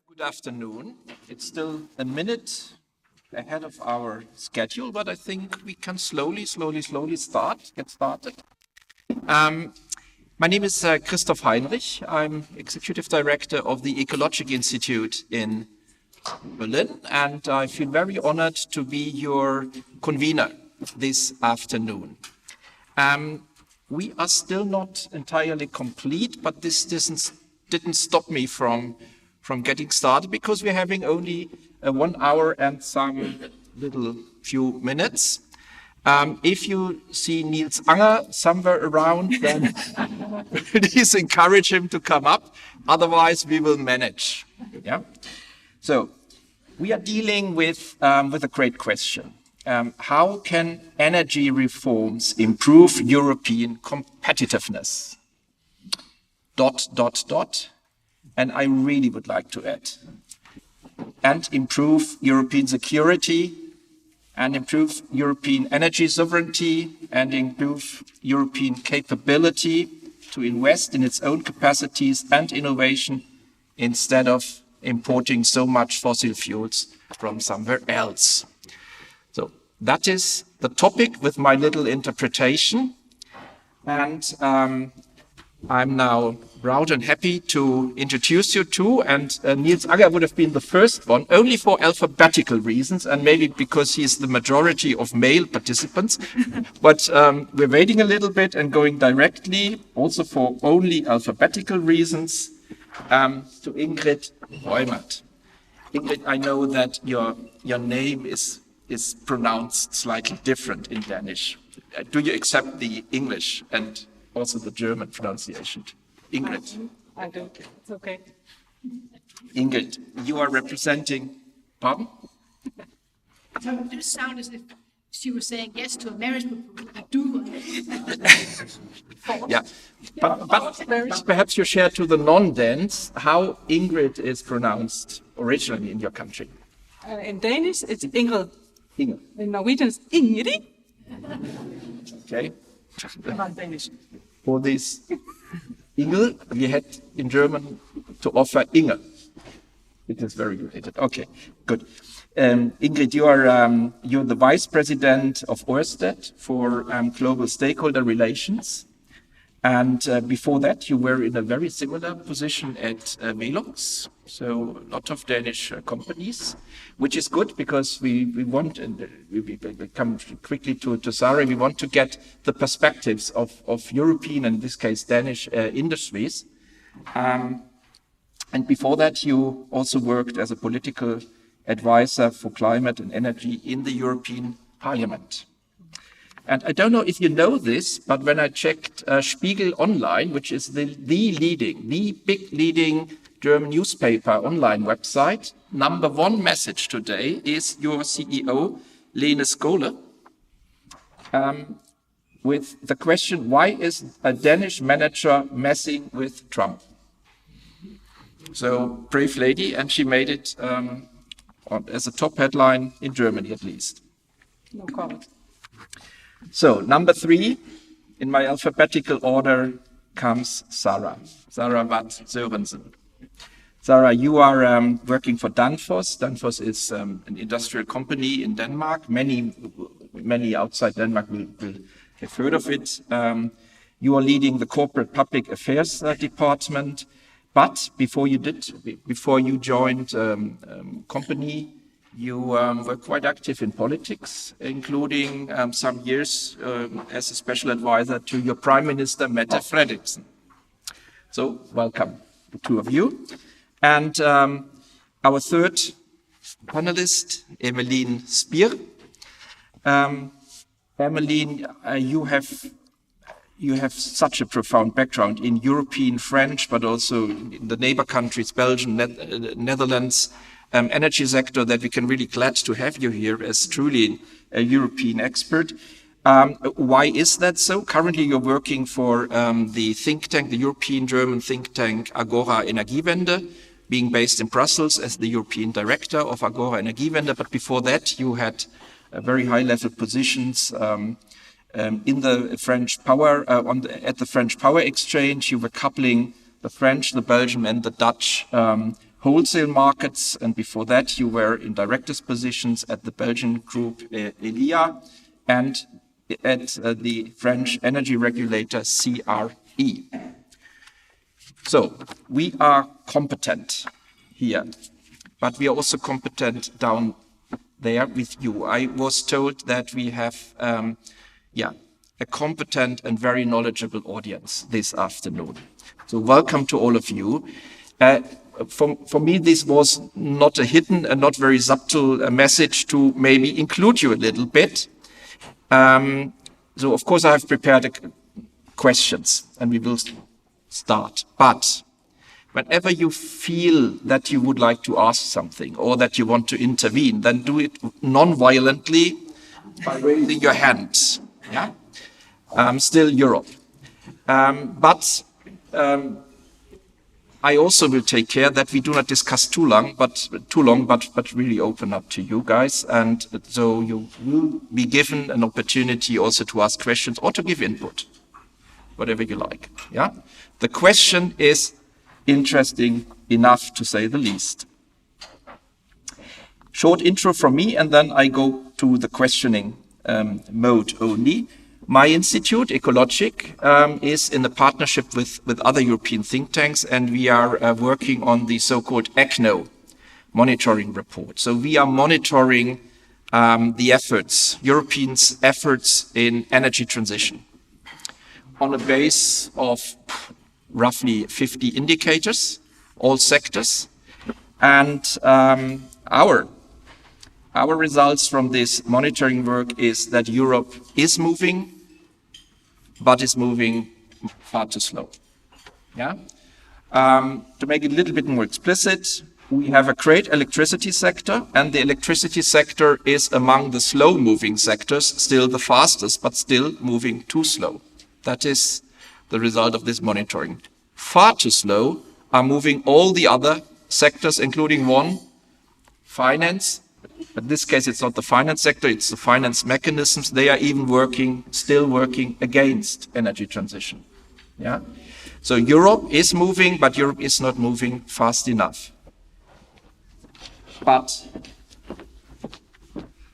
Good afternoon. It's still a minute ahead of our schedule, but I think we can slowly get started. My name is Christoph Heinrich. I'm Executive Director of the Ecologic Institute in Berlin, and I feel very honored to be your convener this afternoon. We are still not entirely complete, but this didn't stop me from getting started, because we're having only 1 hour and some little few minutes. If you see Niels Anger somewhere around, then please encourage him to come up. Otherwise, we will manage. Yeah. So we are dealing with a great question. How can energy reforms improve European competitiveness? ... And I really would like to add, and improve European security, and improve European energy sovereignty, and improve European capability to invest in its own capacities and innovation, instead of importing so much fossil fuels from somewhere else. So that is the topic with my little interpretation. And I'm now proud and happy to introduce you to, and Niels Anger would have been the first one, only for alphabetical reasons, and maybe because he's the majority of male participants. But we're waiting a little bit and going directly, also for only alphabetical reasons, to Ingrid Reumert. Ingrid, I know that your name is pronounced slightly different in Danish. Do you accept the English and also the German pronunciation? Ingrid. I do. It's okay. Ingrid, you are representing, pardon? It just sounded as if she was saying yes to a marriage proposal. I do. Yeah, but perhaps you share to the non-Danes how Ingrid is pronounced originally in your country. In Danish, it's Ingrid. Ingrid. In Norwegian, it's Ingrid. Okay. Not Danish. For this Ingel, we had in German to offer Inge. It is very related. Okay, good. Ingrid, you're the vice president of Ørsted for global stakeholder relations. And before that, you were in a very similar position at Velox, so a lot of Danish companies, which is good because we want, and we come quickly to Sarah, we want to get the perspectives of European, and in this case Danish industries. And before that, you also worked as a political advisor for climate and energy in the European Parliament. And I don't know if you know this, but when I checked Spiegel Online, which is the big leading German newspaper online website, number one message today is your CEO, Lene Skole, with the question, why is a Danish manager messing with Trump? So, brave lady, and she made it as a top headline in Germany at least. No comment. So, number 3 in my alphabetical order comes Sarah Watt Sørensen. Sarah, you are working for Danfoss. Danfoss is an industrial company in Denmark. Many outside Denmark will have heard of it. You are leading the corporate public affairs department. But before you joined company, you were quite active in politics, including some years as a special advisor to your Prime Minister, Mette Frederiksen. So, welcome, the two of you. And our third panelist, Emmeline Spier. Emmeline, you have such a profound background in European, French, but also in the neighbor countries, Belgium, Netherlands, energy sector, that we can really glad to have you here as truly a European expert. Why is that so? Currently, you're working for the think tank, the European German think tank Agora Energiewende, being based in Brussels as the European director of Agora Energiewende. But before that, you had very high-level positions in the French power at the French Power Exchange. You were coupling the French, the Belgian, and the Dutch wholesale markets, and before that you were in directors' positions at the Belgian group Elia and at the French energy regulator CRE. So we are competent here, but we are also competent down there with you. I was told that we have a competent and very knowledgeable audience this afternoon. So welcome to all of you. For me, this was not a hidden and not very subtle message to maybe include you a little bit. So of course I have prepared questions and we will start. But whenever you feel that you would like to ask something or that you want to intervene, then do it non-violently by raising your hands. Yeah? Still Europe. But I also will take care that we do not discuss too long, but really open up to you guys. And so you will be given an opportunity also to ask questions or to give input, whatever you like. Yeah? The question is interesting enough, to say the least. Short intro from me, and then I go to the questioning mode only. My institute, Ecologic, is in a partnership with other European think tanks, and we are working on the so-called ECNO monitoring report. So we are monitoring the efforts, Europeans' efforts in energy transition on a base of roughly 50 indicators, all sectors. And our results from this monitoring work is that Europe is moving, but is moving far too slow. Yeah? To make it a little bit more explicit, we have a great electricity sector, and the electricity sector is among the slow-moving sectors, still the fastest, but still moving too slow. That is the result of this monitoring. Far too slow are moving all the other sectors, including one, finance. In this case, it's not the finance sector, it's the finance mechanisms. They are even still working against energy transition. Yeah? So Europe is moving, but Europe is not moving fast enough. But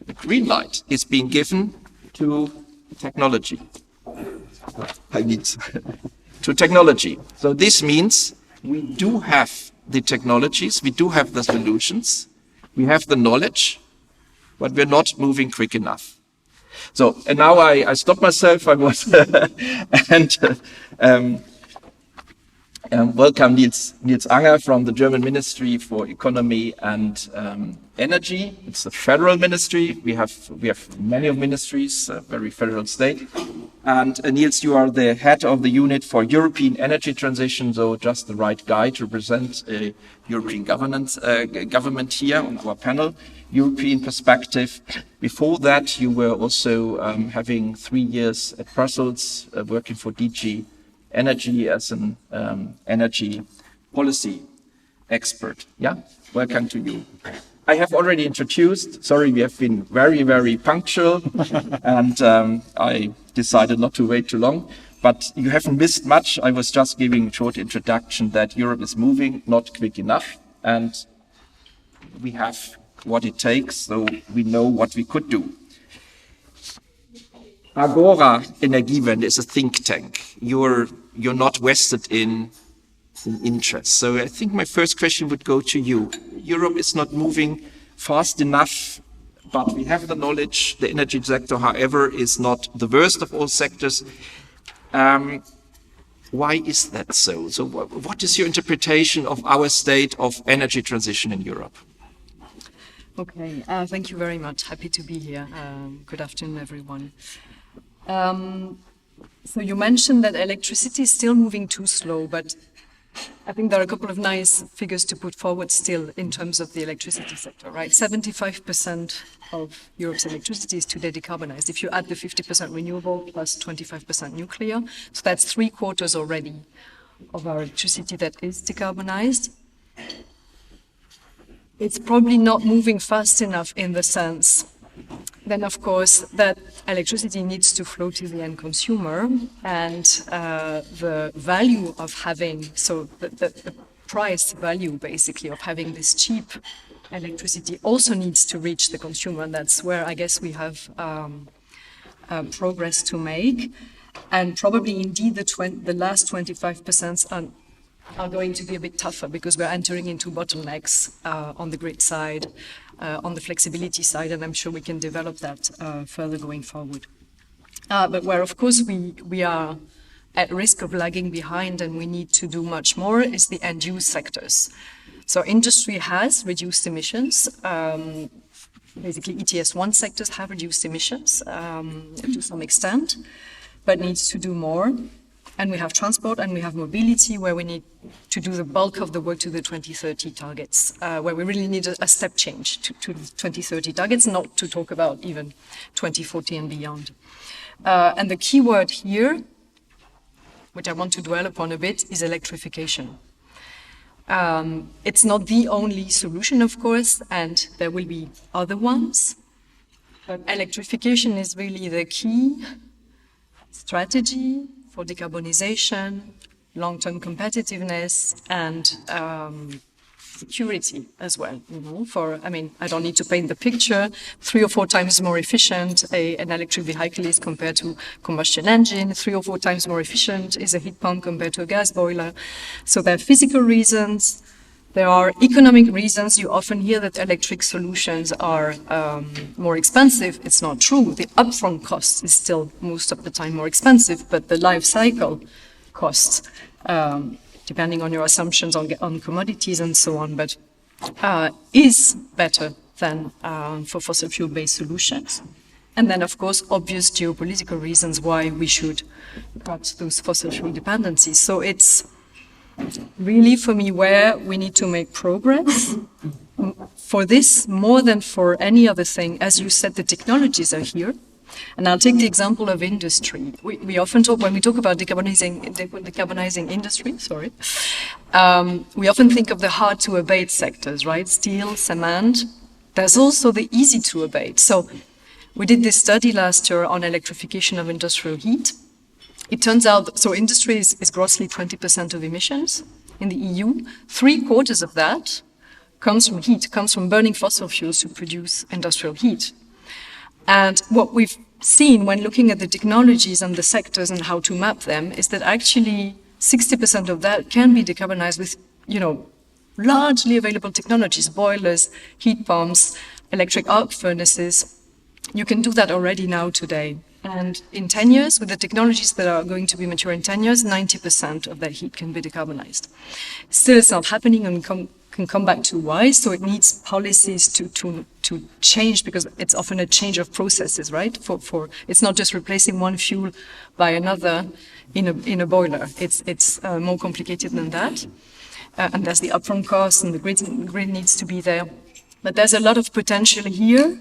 the green light is being given to technology. To technology. So this means we do have the technologies, we do have the solutions, we have the knowledge, but we're not moving quick enough. So, and now I stopped myself. I was welcome Nils Anger from the German Ministry for Economy and Energy. It's a federal ministry. We have many of ministries, a very federal state. And Nils, you are the head of the unit for European energy transition, so just the right guy to present a European government here on our panel. European perspective. Before that, you were also having 3 years at Brussels, working for DG Energy as an energy policy expert. Yeah, welcome to you. I have already introduced, sorry, we have been very, very punctual, and I decided not to wait too long, but you haven't missed much. I was just giving a short introduction that Europe is moving, not quick enough, and we have what it takes, so we know what we could do. Agora Energiewende is a think tank. You're not vested in interest. So I think my first question would go to you. Europe is not moving fast enough, but we have the knowledge. The energy sector, however, is not the worst of all sectors. Why is that so? So what is your interpretation of our state of energy transition in Europe? Okay, thank you very much. Happy to be here. Good afternoon, everyone. So you mentioned that electricity is still moving too slow, but I think there are a couple of nice figures to put forward still in terms of the electricity sector, right? 75% of Europe's electricity is today decarbonized. If you add the 50% renewable plus 25% nuclear, so that's 3/4 already of our electricity that is decarbonized. It's probably not moving fast enough in the sense then, of course, that electricity needs to flow to the end consumer, and the value of having, so the price value, basically, of having this cheap electricity also needs to reach the consumer. And that's where I guess we have progress to make. And probably indeed the last 25% are going to be a bit tougher because we're entering into bottlenecks on the grid side, on the flexibility side, and I'm sure we can develop that further going forward. But where, of course, we are at risk of lagging behind and we need to do much more is the end-use sectors. So industry has reduced emissions. Basically, ETS1 sectors have reduced emissions to some extent, but needs to do more. And we have transport and we have mobility where we need to do the bulk of the work to the 2030 targets, where we really need a step change to the 2030 targets, not to talk about even 2040 and beyond. And the key word here, which I want to dwell upon a bit, is electrification. It's not the only solution, of course, and there will be other ones, but electrification is really the key strategy for decarbonization, long-term competitiveness, and security as well. I don't need to paint the picture. 3 or 4 times more efficient an electric vehicle is compared to combustion engine. 3 or 4 times more efficient is a heat pump compared to a gas boiler. So there are physical reasons. There are economic reasons. You often hear that electric solutions are more expensive. It's not true. The upfront cost is still most of the time more expensive, but the life cycle costs, depending on your assumptions on commodities and so on, but is better than for fossil fuel-based solutions. And then, of course, obvious geopolitical reasons why we should cut those fossil fuel dependencies. So it's really, for me, where we need to make progress. For this, more than for any other thing, as you said, the technologies are here. And I'll take the example of industry. We often talk, when we talk about decarbonizing industry, we often think of the hard-to-abate sectors, right? Steel, cement. There's also the easy-to-abate. So we did this study last year on electrification of industrial heat. It turns out, so industry is grossly 20% of emissions in the EU. 3/4 of that comes from heat, comes from burning fossil fuels to produce industrial heat. And what we've seen when looking at the technologies and the sectors and how to map them is that actually 60% of that can be decarbonized with, largely available technologies, boilers, heat pumps, electric arc furnaces. You can do that already now today. And in 10 years, with the technologies that are going to be mature in 10 years, 90% of that heat can be decarbonized. Still, it's not happening, and can come back to why. So it needs policies to change, because it's often a change of processes, right? For it's not just replacing one fuel by another in a boiler. It's more complicated than that. And there's the upfront cost, and the grid needs to be there. But there's a lot of potential here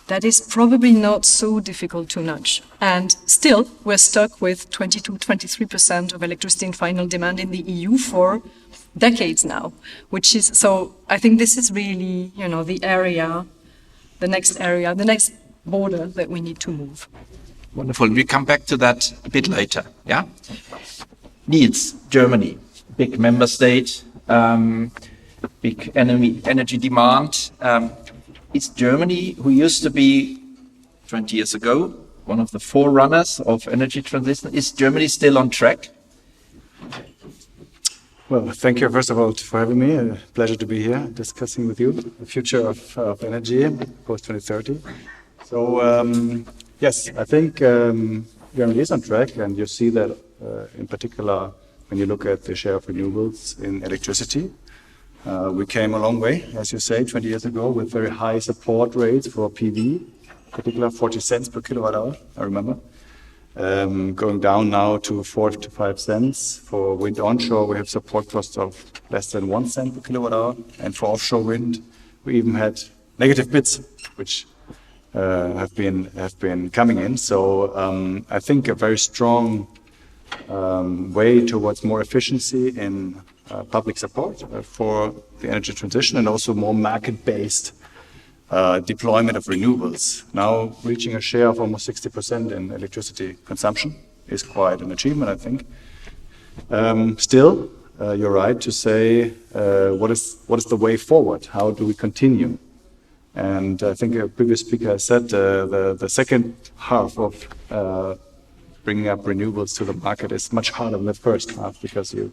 that is probably not so difficult to nudge. And still, we're stuck with 22-23% of electricity in final demand in the EU for decades now, which is, so I think this is really, the next border that we need to move. Wonderful. We come back to that a bit later, yeah? Needs, Germany, big member state, big energy demand. It's Germany, who used to be 20 years ago one of the forerunners of energy transition. Is Germany still on track? Well, thank you, first of all, for having me. A pleasure to be here discussing with you the future of energy post-2030. So, yes, I think Germany is on track, and you see that in particular when you look at the share of renewables in electricity. We came a long way, as you say, 20 years ago with very high support rates for PV, in particular 40 cents per kilowatt hour, I remember. Going down now to 4 to 5 cents. For wind onshore, we have support costs of less than 1 cent per kilowatt hour. And for offshore wind, we even had negative bids, which have been coming in. So I think a very strong way towards more efficiency in public support for the energy transition, and also more market-based deployment of renewables. Now reaching a share of almost 60% in electricity consumption is quite an achievement, I think. Still, you're right to say what is the way forward? How do we continue? And I think a previous speaker has said the second half of bringing up renewables to the market is much harder than the first half, because you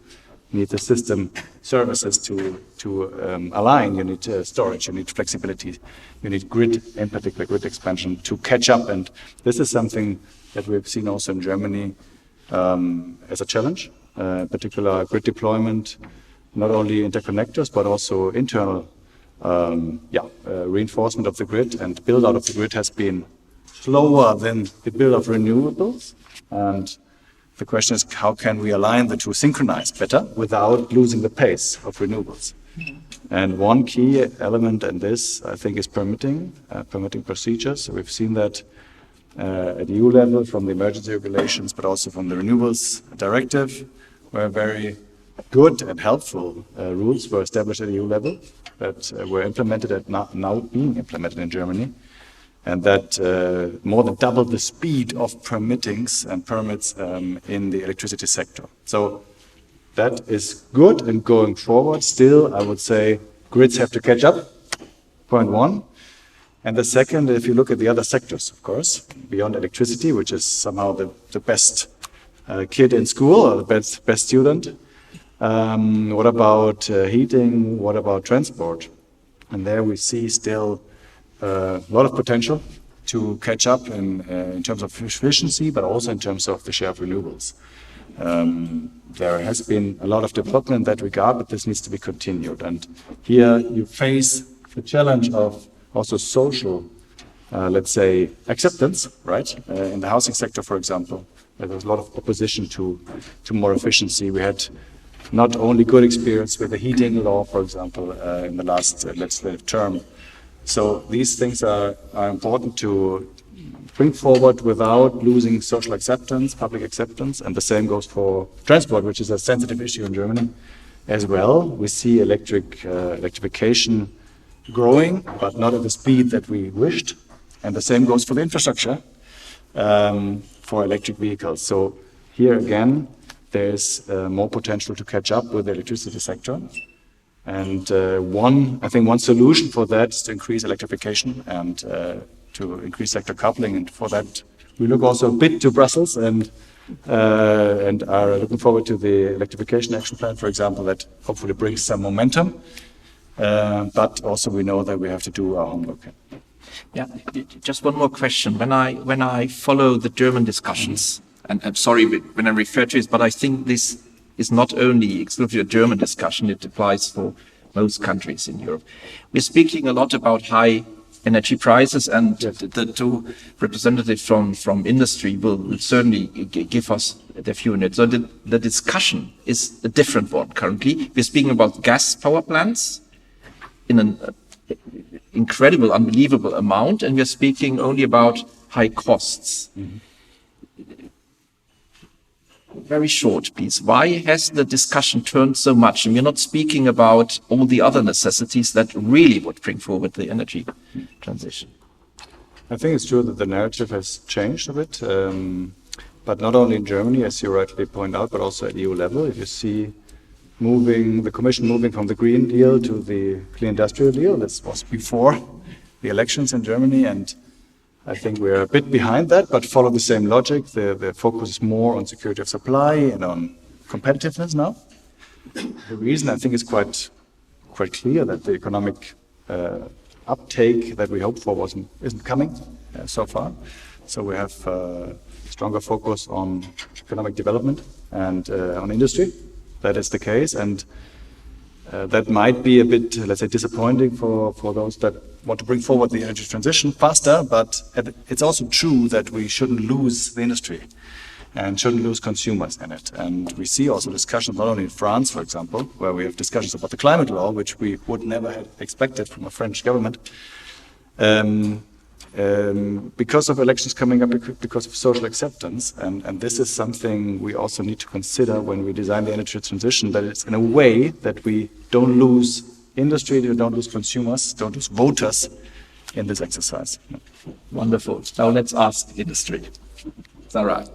need the system services to align. You need storage, you need flexibility, you need grid, in particular grid expansion, to catch up. And this is something that we've seen also in Germany as a challenge, particular grid deployment, not only interconnectors, but also internal reinforcement of the grid, and build out of the grid has been slower than the build of renewables. And the question is, how can we align the two, synchronize better without losing the pace of renewables? And one key element in this, I think, is permitting procedures. So we've seen that at EU level from the emergency regulations, but also from the Renewables Directive, where very good and helpful rules were established at EU level that were implemented and now being implemented in Germany, and that more than doubled the speed of permittings and permits in the electricity sector. So that is good, and going forward, still, I would say grids have to catch up, point one. And the second, if you look at the other sectors, of course, beyond electricity, which is somehow the best kid in school or the best student, what about heating, what about transport? And there we see still a lot of potential to catch up in terms of efficiency, but also in terms of the share of renewables. There has been a lot of development in that regard, but this needs to be continued. And here you face the challenge of also social, let's say, acceptance, right? In the housing sector, for example, there was a lot of opposition to more efficiency. We had not only good experience with the heating law, for example, in the last legislative term. So these things are important to bring forward without losing social acceptance, public acceptance, and the same goes for transport, which is a sensitive issue in Germany as well. We see electrification growing, but not at the speed that we wished, and the same goes for the infrastructure for electric vehicles. So here again, there's more potential to catch up with the electricity sector. And I think one solution for that is to increase electrification and to increase sector coupling. And for that, we look also a bit to Brussels and are looking forward to the electrification action plan, for example, that hopefully brings some momentum. But also we know that we have to do our homework. Yeah, just one more question. When I follow the German discussions, and I'm sorry when I refer to it, but I think this is not only exclusively a German discussion, it applies for most countries in Europe. We're speaking a lot about high energy prices, and the two representatives from industry will certainly give us their view on it. So the discussion is a different one currently. We're speaking about gas power plants in an incredible, unbelievable amount, and we're speaking only about high costs. Mm-hmm. Very short piece. Why has the discussion turned so much? And we're not speaking about all the other necessities that really would bring forward the energy transition. I think it's true that the narrative has changed a bit, but not only in Germany, as you rightly point out, but also at EU level. If you see the Commission moving from the Green Deal to the Clean Industrial Deal, this was before the elections in Germany, and I think we're a bit behind that, but follow the same logic. The focus is more on security of supply and on competitiveness now. The reason I think is quite clear that the economic uptake that we hoped for isn't coming so far. So we have a stronger focus on economic development and on industry. That is the case, and that might be a bit, let's say, disappointing for those that want to bring forward the energy transition faster, but it's also true that we shouldn't lose the industry and shouldn't lose consumers in it. And we see also discussions not only in France, for example, where we have discussions about the climate law, which we would never have expected from a French government, because of elections coming up, because of social acceptance. And this is something we also need to consider when we design the energy transition, that it's in a way that we don't lose industry, we don't lose consumers, don't lose voters in this exercise. Wonderful. Now let's ask industry. Sarah,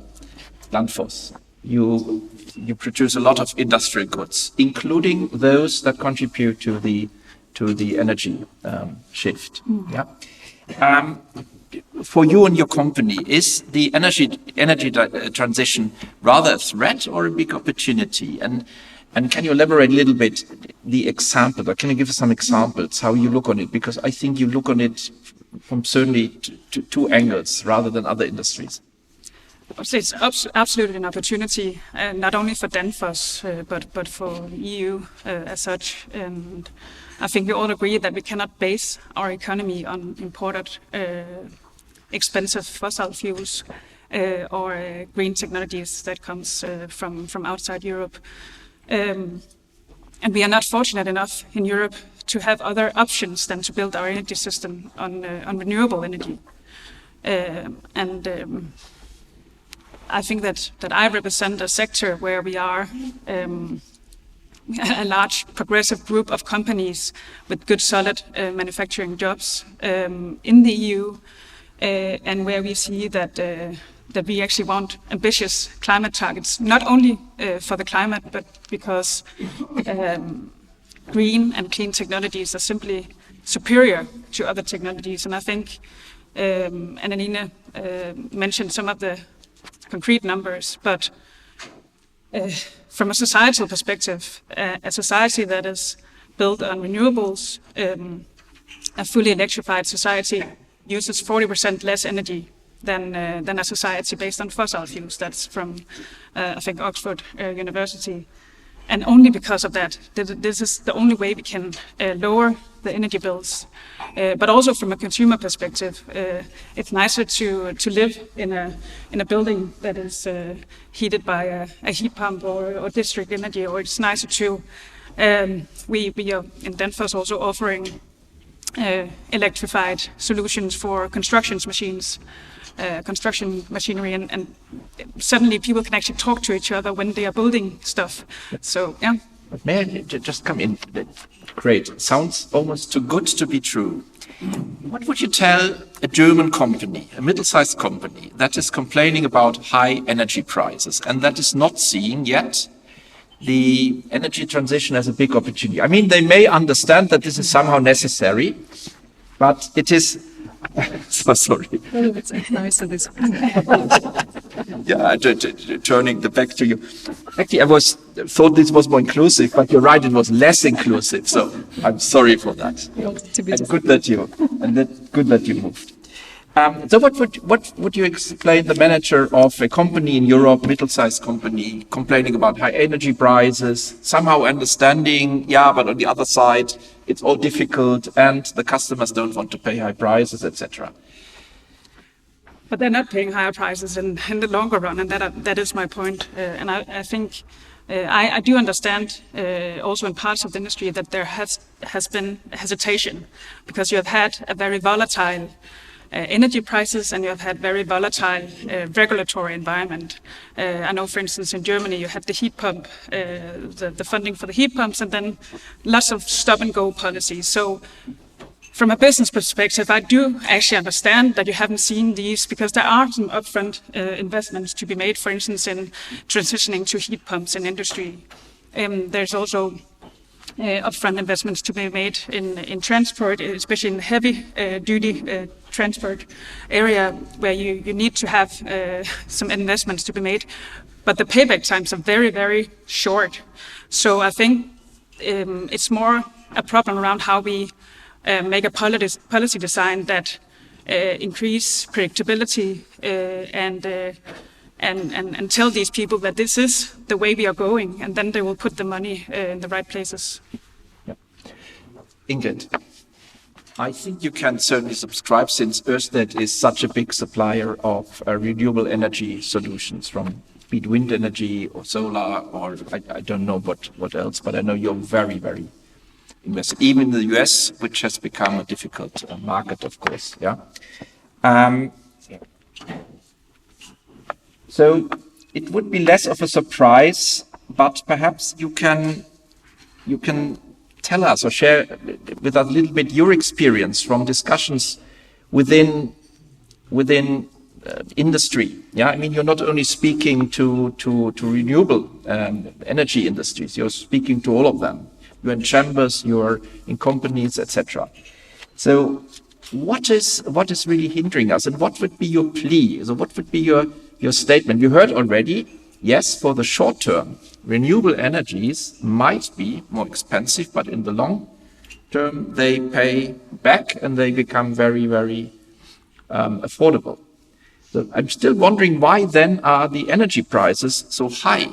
Landfoss. you produce a lot of industrial goods, including those that contribute to the energy shift. Yeah. For you and your company, is the energy transition rather a threat or a big opportunity? And can you elaborate a little bit the example, or can you give us some examples how you look on it? Because I think you look on it from certainly two angles rather than other industries. It's absolutely an opportunity, not only for Danfoss, but for EU as such. And I think we all agree that we cannot base our economy on imported expensive fossil fuels or green technologies that comes from outside Europe. And we are not fortunate enough in Europe to have other options than to build our energy system on renewable energy. I think that I represent a sector where we are a large progressive group of companies with good solid manufacturing jobs in the EU, and where we see that we actually want ambitious climate targets, not only for the climate, but because green and clean technologies are simply superior to other technologies. And I think Annalena mentioned some of the concrete numbers, but from a societal perspective, a society that is built on renewables, a fully electrified society uses 40% less energy than a society based on fossil fuels. That's from, I think, Oxford University. And only because of that, this is the only way we can lower the energy bills. But also from a consumer perspective, it's nicer to live in a building that is heated by a heat pump or district energy, or it's nicer to, we are in Danfoss also offering electrified solutions for construction machinery, and suddenly people can actually talk to each other when they are building stuff. So, yeah. But may I just come in? Great. Sounds almost too good to be true. What would you tell a German company, a middle-sized company, that is complaining about high energy prices and that is not seeing yet the energy transition as a big opportunity? I mean, they may understand that this is somehow necessary, but it is... So sorry. It's nice of this. Yeah, turning the back to you. Actually, I thought this was more inclusive, but you're right, it was less inclusive. So I'm sorry for that. And good that you moved. So what would you explain the manager of a company in Europe, middle-sized company, complaining about high energy prices, somehow understanding, yeah, but on the other side, it's all difficult and the customers don't want to pay high prices, etc. But they're not paying higher prices in the longer run, and that is my point. And I think I do understand also in parts of the industry that there has been hesitation, because you have had a very volatile energy prices, and you have had very volatile regulatory environment. I know, for instance, in Germany, you had the heat pump, the funding for the heat pumps, and then lots of stop-and-go policies. So from a business perspective, I do actually understand that you haven't seen these, because there are some upfront investments to be made, for instance, in transitioning to heat pumps in industry. There's also upfront investments to be made in transport, especially in heavy duty transport area, where you need to have some investments to be made. But the payback times are very, very short. So I think it's more a problem around how we make a policy design that increase predictability and tell these people that this is the way we are going, and then they will put the money in the right places. Yeah. Ingrid, I think you can certainly subscribe, since Ørsted is such a big supplier of renewable energy solutions, from be it wind energy or solar, or I don't know what else, but I know you're very, very invested, even in the US, which has become a difficult market, of course. Yeah. So it would be less of a surprise, but perhaps you can tell us or share with us a little bit your experience from discussions within industry. Yeah, I mean, you're not only speaking to renewable energy industries, you're speaking to all of them. You're in chambers, you're in companies, etc. So what is really hindering us, and what would be your plea? So what would be your statement? You heard already, yes, for the short term, renewable energies might be more expensive, but in the long term, they pay back and they become very, very affordable. So I'm still wondering why then are the energy prices so high,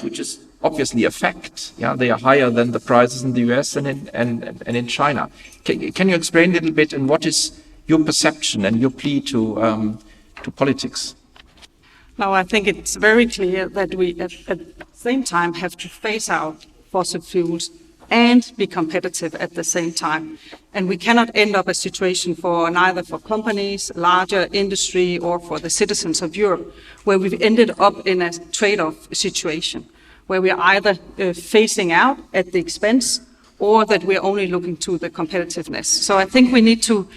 which is obviously a fact. Yeah, they are higher than the prices in the US and in China. Can you explain a little bit, and what is your perception and your plea to politics? Now, I think it's very clear that we at the same time have to phase out fossil fuels and be competitive at the same time. And we cannot end up a situation neither for companies, larger industry, or for the citizens of Europe, where we've ended up in a trade-off situation, where we are either phasing out at the expense or that we're only looking to the competitiveness. So I think we need to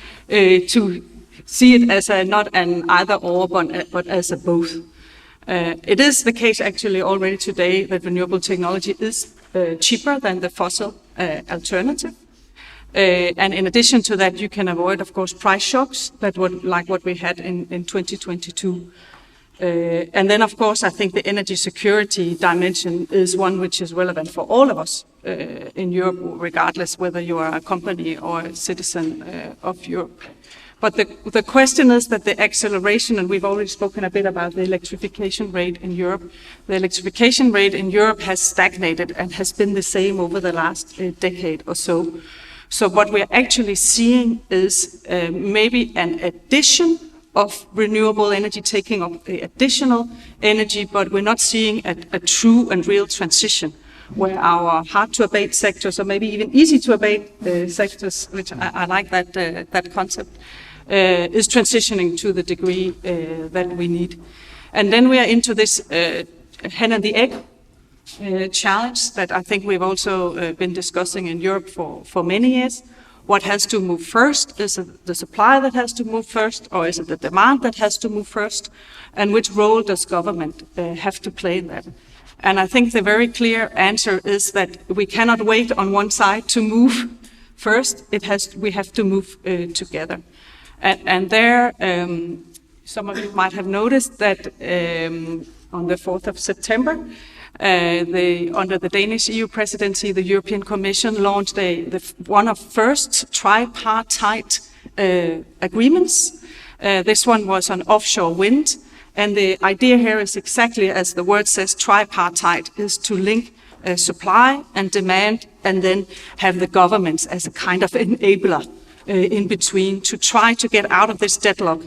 see it as not an either or, but as a both. It is the case actually already today that renewable technology is cheaper than the fossil alternative. And in addition to that, you can avoid, of course, price shocks like what we had in 2022. And then, of course, I think the energy security dimension is one which is relevant for all of us in Europe, regardless whether you are a company or a citizen of Europe. But the question is that the acceleration, and we've already spoken a bit about the electrification rate in Europe, the electrification rate in Europe has stagnated and has been the same over the last decade or so. So what we're actually seeing is maybe an addition of renewable energy, taking up additional energy, but we're not seeing a true and real transition where our hard-to-abate sectors, or maybe even easy-to-abate sectors, which I like that concept, is transitioning to the degree that we need. And then we are into this hen and the egg challenge that I think we've also been discussing in Europe for many years. What has to move first? Is it the supply that has to move first, or is it the demand that has to move first? And which role does government have to play in that? And I think the very clear answer is that we cannot wait on one side to move first. We have to move together. And there, some of you might have noticed that on the 4th of September, under the Danish EU presidency, the European Commission launched one of first tripartite agreements. This one was on offshore wind. And the idea here is exactly as the word says, tripartite, is to link supply and demand, and then have the governments as a kind of enabler in between to try to get out of this deadlock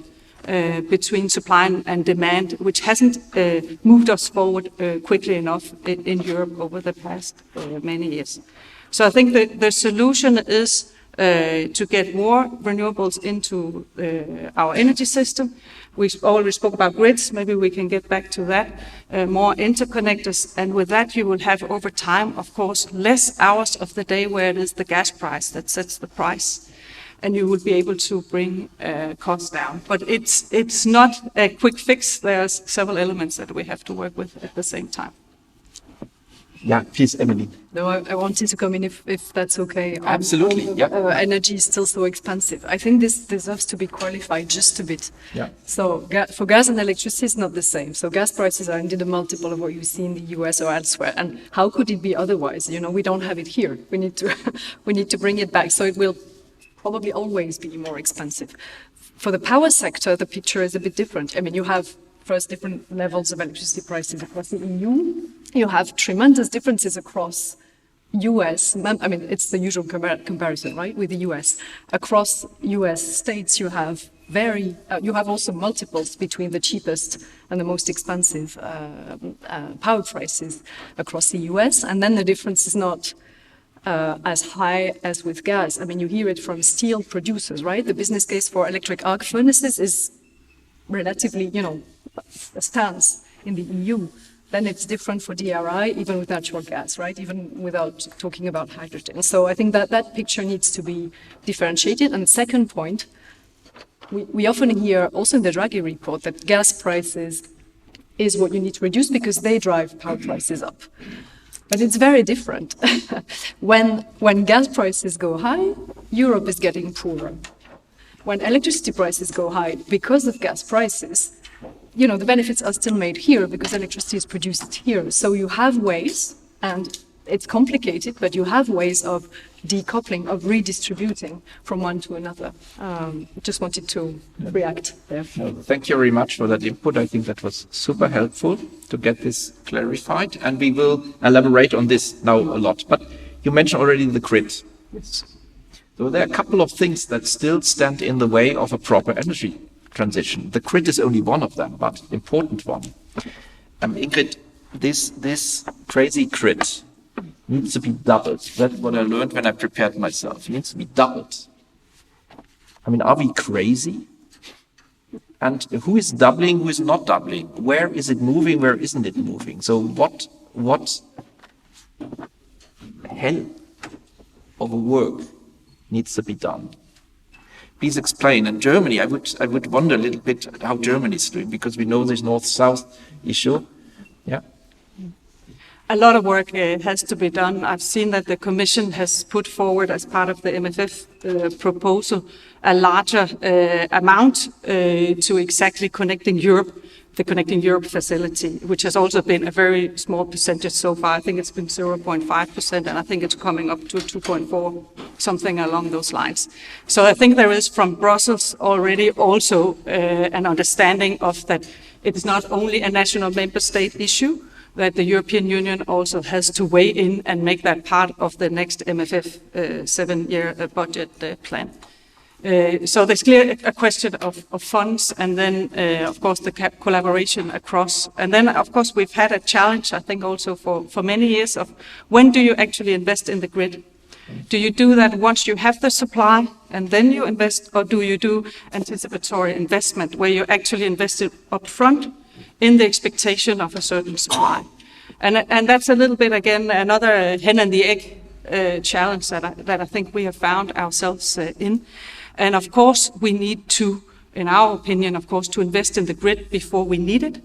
between supply and demand, which hasn't moved us forward quickly enough in Europe over the past many years. So I think the solution is to get more renewables into our energy system. We already spoke about grids, maybe we can get back to that, more interconnectors, and with that you will have over time, of course, less hours of the day where it is the gas price that sets the price, and you will be able to bring costs down. But it's not a quick fix. There's several elements that we have to work with at the same time. Yeah, please, Emily. No, I wanted to come in if that's okay. Absolutely, yeah. Energy is still so expensive. I think this deserves to be qualified just a bit. Yeah. So for gas and electricity, it's not the same. So gas prices are indeed a multiple of what you see in the US or elsewhere. And how could it be otherwise? You know, we don't have it here. We need to bring it back. So it will probably always be more expensive. For the power sector, the picture is a bit different. I mean, you have first different levels of electricity prices across the EU. You have tremendous differences across US. I mean, it's the usual comparison, right, with the US. Across US states, you have also multiples between the cheapest and the most expensive power prices across the US. And then the difference is not as high as with gas. I mean, you hear it from steel producers, right? The business case for electric arc furnaces is relatively, stands in the EU. Then it's different for DRI, even with natural gas, right? Even without talking about hydrogen. So I think that picture needs to be differentiated. And the second point, we often hear also in the Draghi report that gas prices is what you need to reduce because they drive power prices up. But it's very different. When gas prices go high, Europe is getting poorer. When electricity prices go high because of gas prices, the benefits are still made here because electricity is produced here. So you have ways, and it's complicated, but you have ways of decoupling, of redistributing from one to another. Just wanted to react there. Thank you very much for that input. I think that was super helpful to get this clarified, and we will elaborate on this now a lot. But you mentioned already the grid. Yes. So there are a couple of things that still stand in the way of a proper energy transition. The grid is only one of them, but important one. Ingrid, this crazy grid needs to be doubled. That's what I learned when I prepared myself. It needs to be doubled. I mean, are we crazy? And who is doubling, who is not doubling? Where is it moving, where isn't it moving? So what hell of a work needs to be done? Please explain. In Germany, I would wonder a little bit how Germany is doing, because we know this north-south issue. Yeah. A lot of work has to be done. I've seen that the Commission has put forward, as part of the MFF proposal, a larger amount to exactly Connecting Europe, the Connecting Europe facility, which has also been a very small percentage so far. I think it's been 0.5%, and I think it's coming up to 2.4, something along those lines. So I think there is from Brussels already also an understanding of that it is not only a national member state issue, that the European Union also has to weigh in and make that part of the next MFF 7-year budget plan. So there's clearly a question of funds, and then, of course, the collaboration across. And then, of course, we've had a challenge, I think, also for many years of when do you actually invest in the grid? Do you do that once you have the supply and then you invest, or do you do anticipatory investment where you actually invest it up front in the expectation of a certain supply? And that's a little bit, again, another hen and the egg challenge that I think we have found ourselves in. And of course, we need to, in our opinion, of course, to invest in the grid before we need it.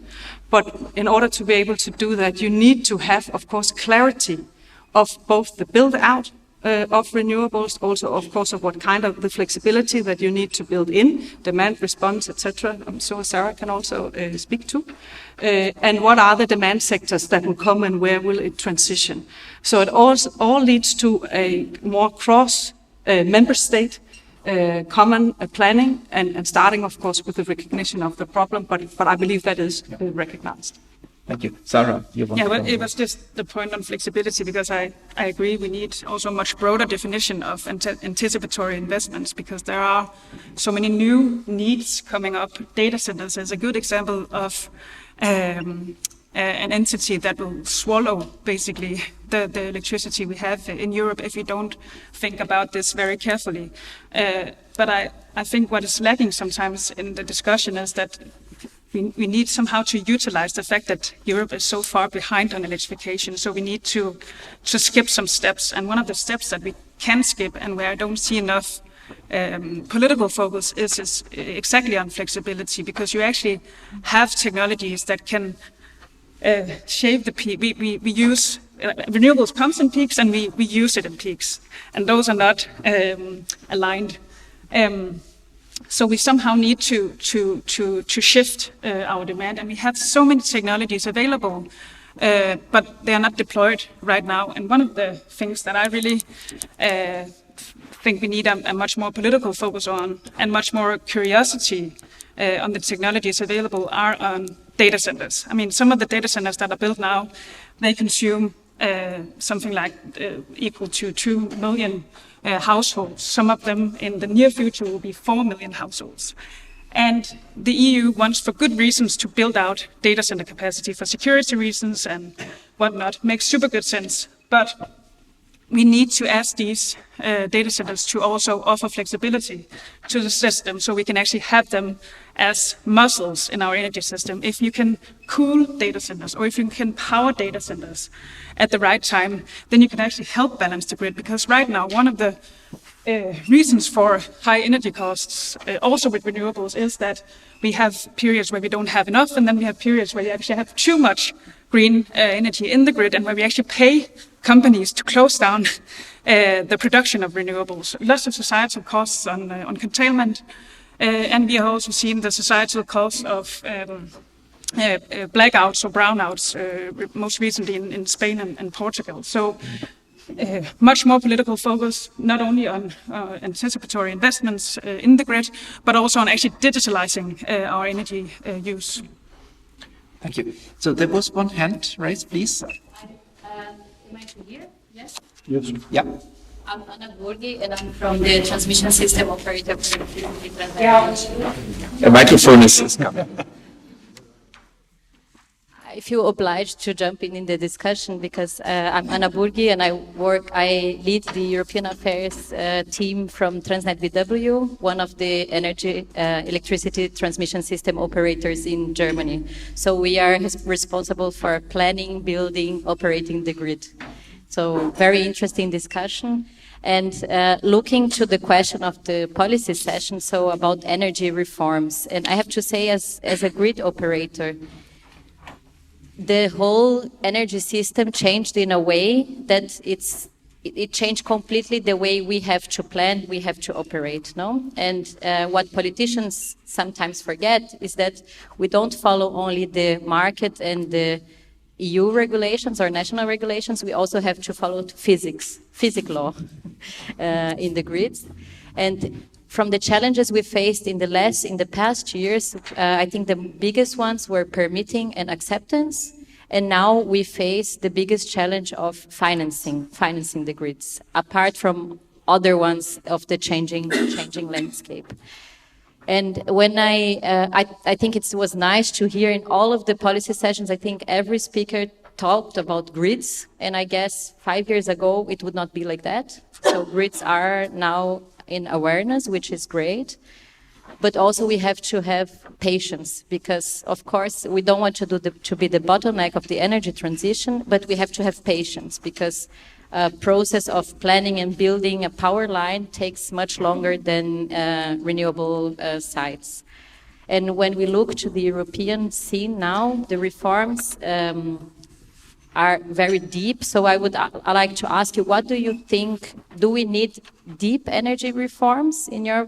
But in order to be able to do that, you need to have, of course, clarity of both the build out of renewables, also, of course, of what kind of the flexibility that you need to build in, demand response, etc. I'm sure Sarah can also speak to. And what are the demand sectors that will come and where will it transition? So it all leads to a more cross member state common planning and starting, of course, with the recognition of the problem, but I believe that is recognized. Thank you. Sarah, you want to well, it was just the point on flexibility, because I agree we need also a much broader definition of anticipatory investments, because there are so many new needs coming up. Data centers is a good example of an entity that will swallow basically the electricity we have in Europe if we don't think about this very carefully. But I think what is lacking sometimes in the discussion is that we need somehow to utilize the fact that Europe is so far behind on electrification. So we need to skip some steps. And one of the steps that we can skip, and where I don't see enough political focus, is exactly on flexibility, because you actually have technologies that can shape the peak. We use renewables comes in peaks, and we use it in peaks. And those are not aligned. So we somehow need to shift our demand, and we have so many technologies available, but they are not deployed right now. And one of the things that I really think we need a much more political focus on, and much more curiosity on the technologies available, are on data centers. I mean, some of the data centers that are built now, they consume something like equal to 2 million households. Some of them in the near future will be 4 million households. And the EU wants, for good reasons, to build out data center capacity for security reasons and whatnot. Makes super good sense. But we need to ask these data centers to also offer flexibility to the system, so we can actually have them as muscles in our energy system. If you can cool data centers, or if you can power data centers at the right time, then you can actually help balance the grid. Because right now, one of the reasons for high energy costs, also with renewables, is that we have periods where we don't have enough, and then we have periods where we actually have too much green energy in the grid, and where we actually pay companies to close down the production of renewables. Lots of societal costs on curtailment, and we have also seen the societal costs of blackouts or brownouts, most recently in Spain and Portugal. So much more political focus, not only on anticipatory investments in the grid, but also on actually digitalizing our energy use. Thank you. So there was one hand raised, please. Am I here? Yes. Yes. Yeah. I'm Anna Borghi, and I'm from the transmission system operator for electricity transmission. The microphone is coming. I feel obliged to jump in the discussion because I'm Anna Borghi, and I lead the European Affairs team from Transnet BW, one of the electricity transmission system operators in Germany. So we are responsible for planning, building, operating the grid. So very interesting discussion. And looking to the question of the policy session, so about energy reforms. And I have to say, as a grid operator, the whole energy system changed in a way that it changed completely the way we have to plan, we have to operate, no? And what politicians sometimes forget is that we don't follow only the market and the EU regulations or national regulations, we also have to follow physics law in the grids. And from the challenges we faced in the past years, I think the biggest ones were permitting and acceptance. And now we face the biggest challenge of financing the grids, apart from other ones of the changing landscape. And when I think it was nice to hear in all of the policy sessions, I think every speaker talked about grids. And I guess 5 years ago, it would not be like that. So grids are now in awareness, which is great. But also we have to have patience because, of course, we don't want to be the bottleneck of the energy transition, but we have to have patience because process of planning and building a power line takes much longer than renewable sites. And when we look to the European scene now, the reforms are very deep. So I like to ask you, what do you think? Do we need deep energy reforms in your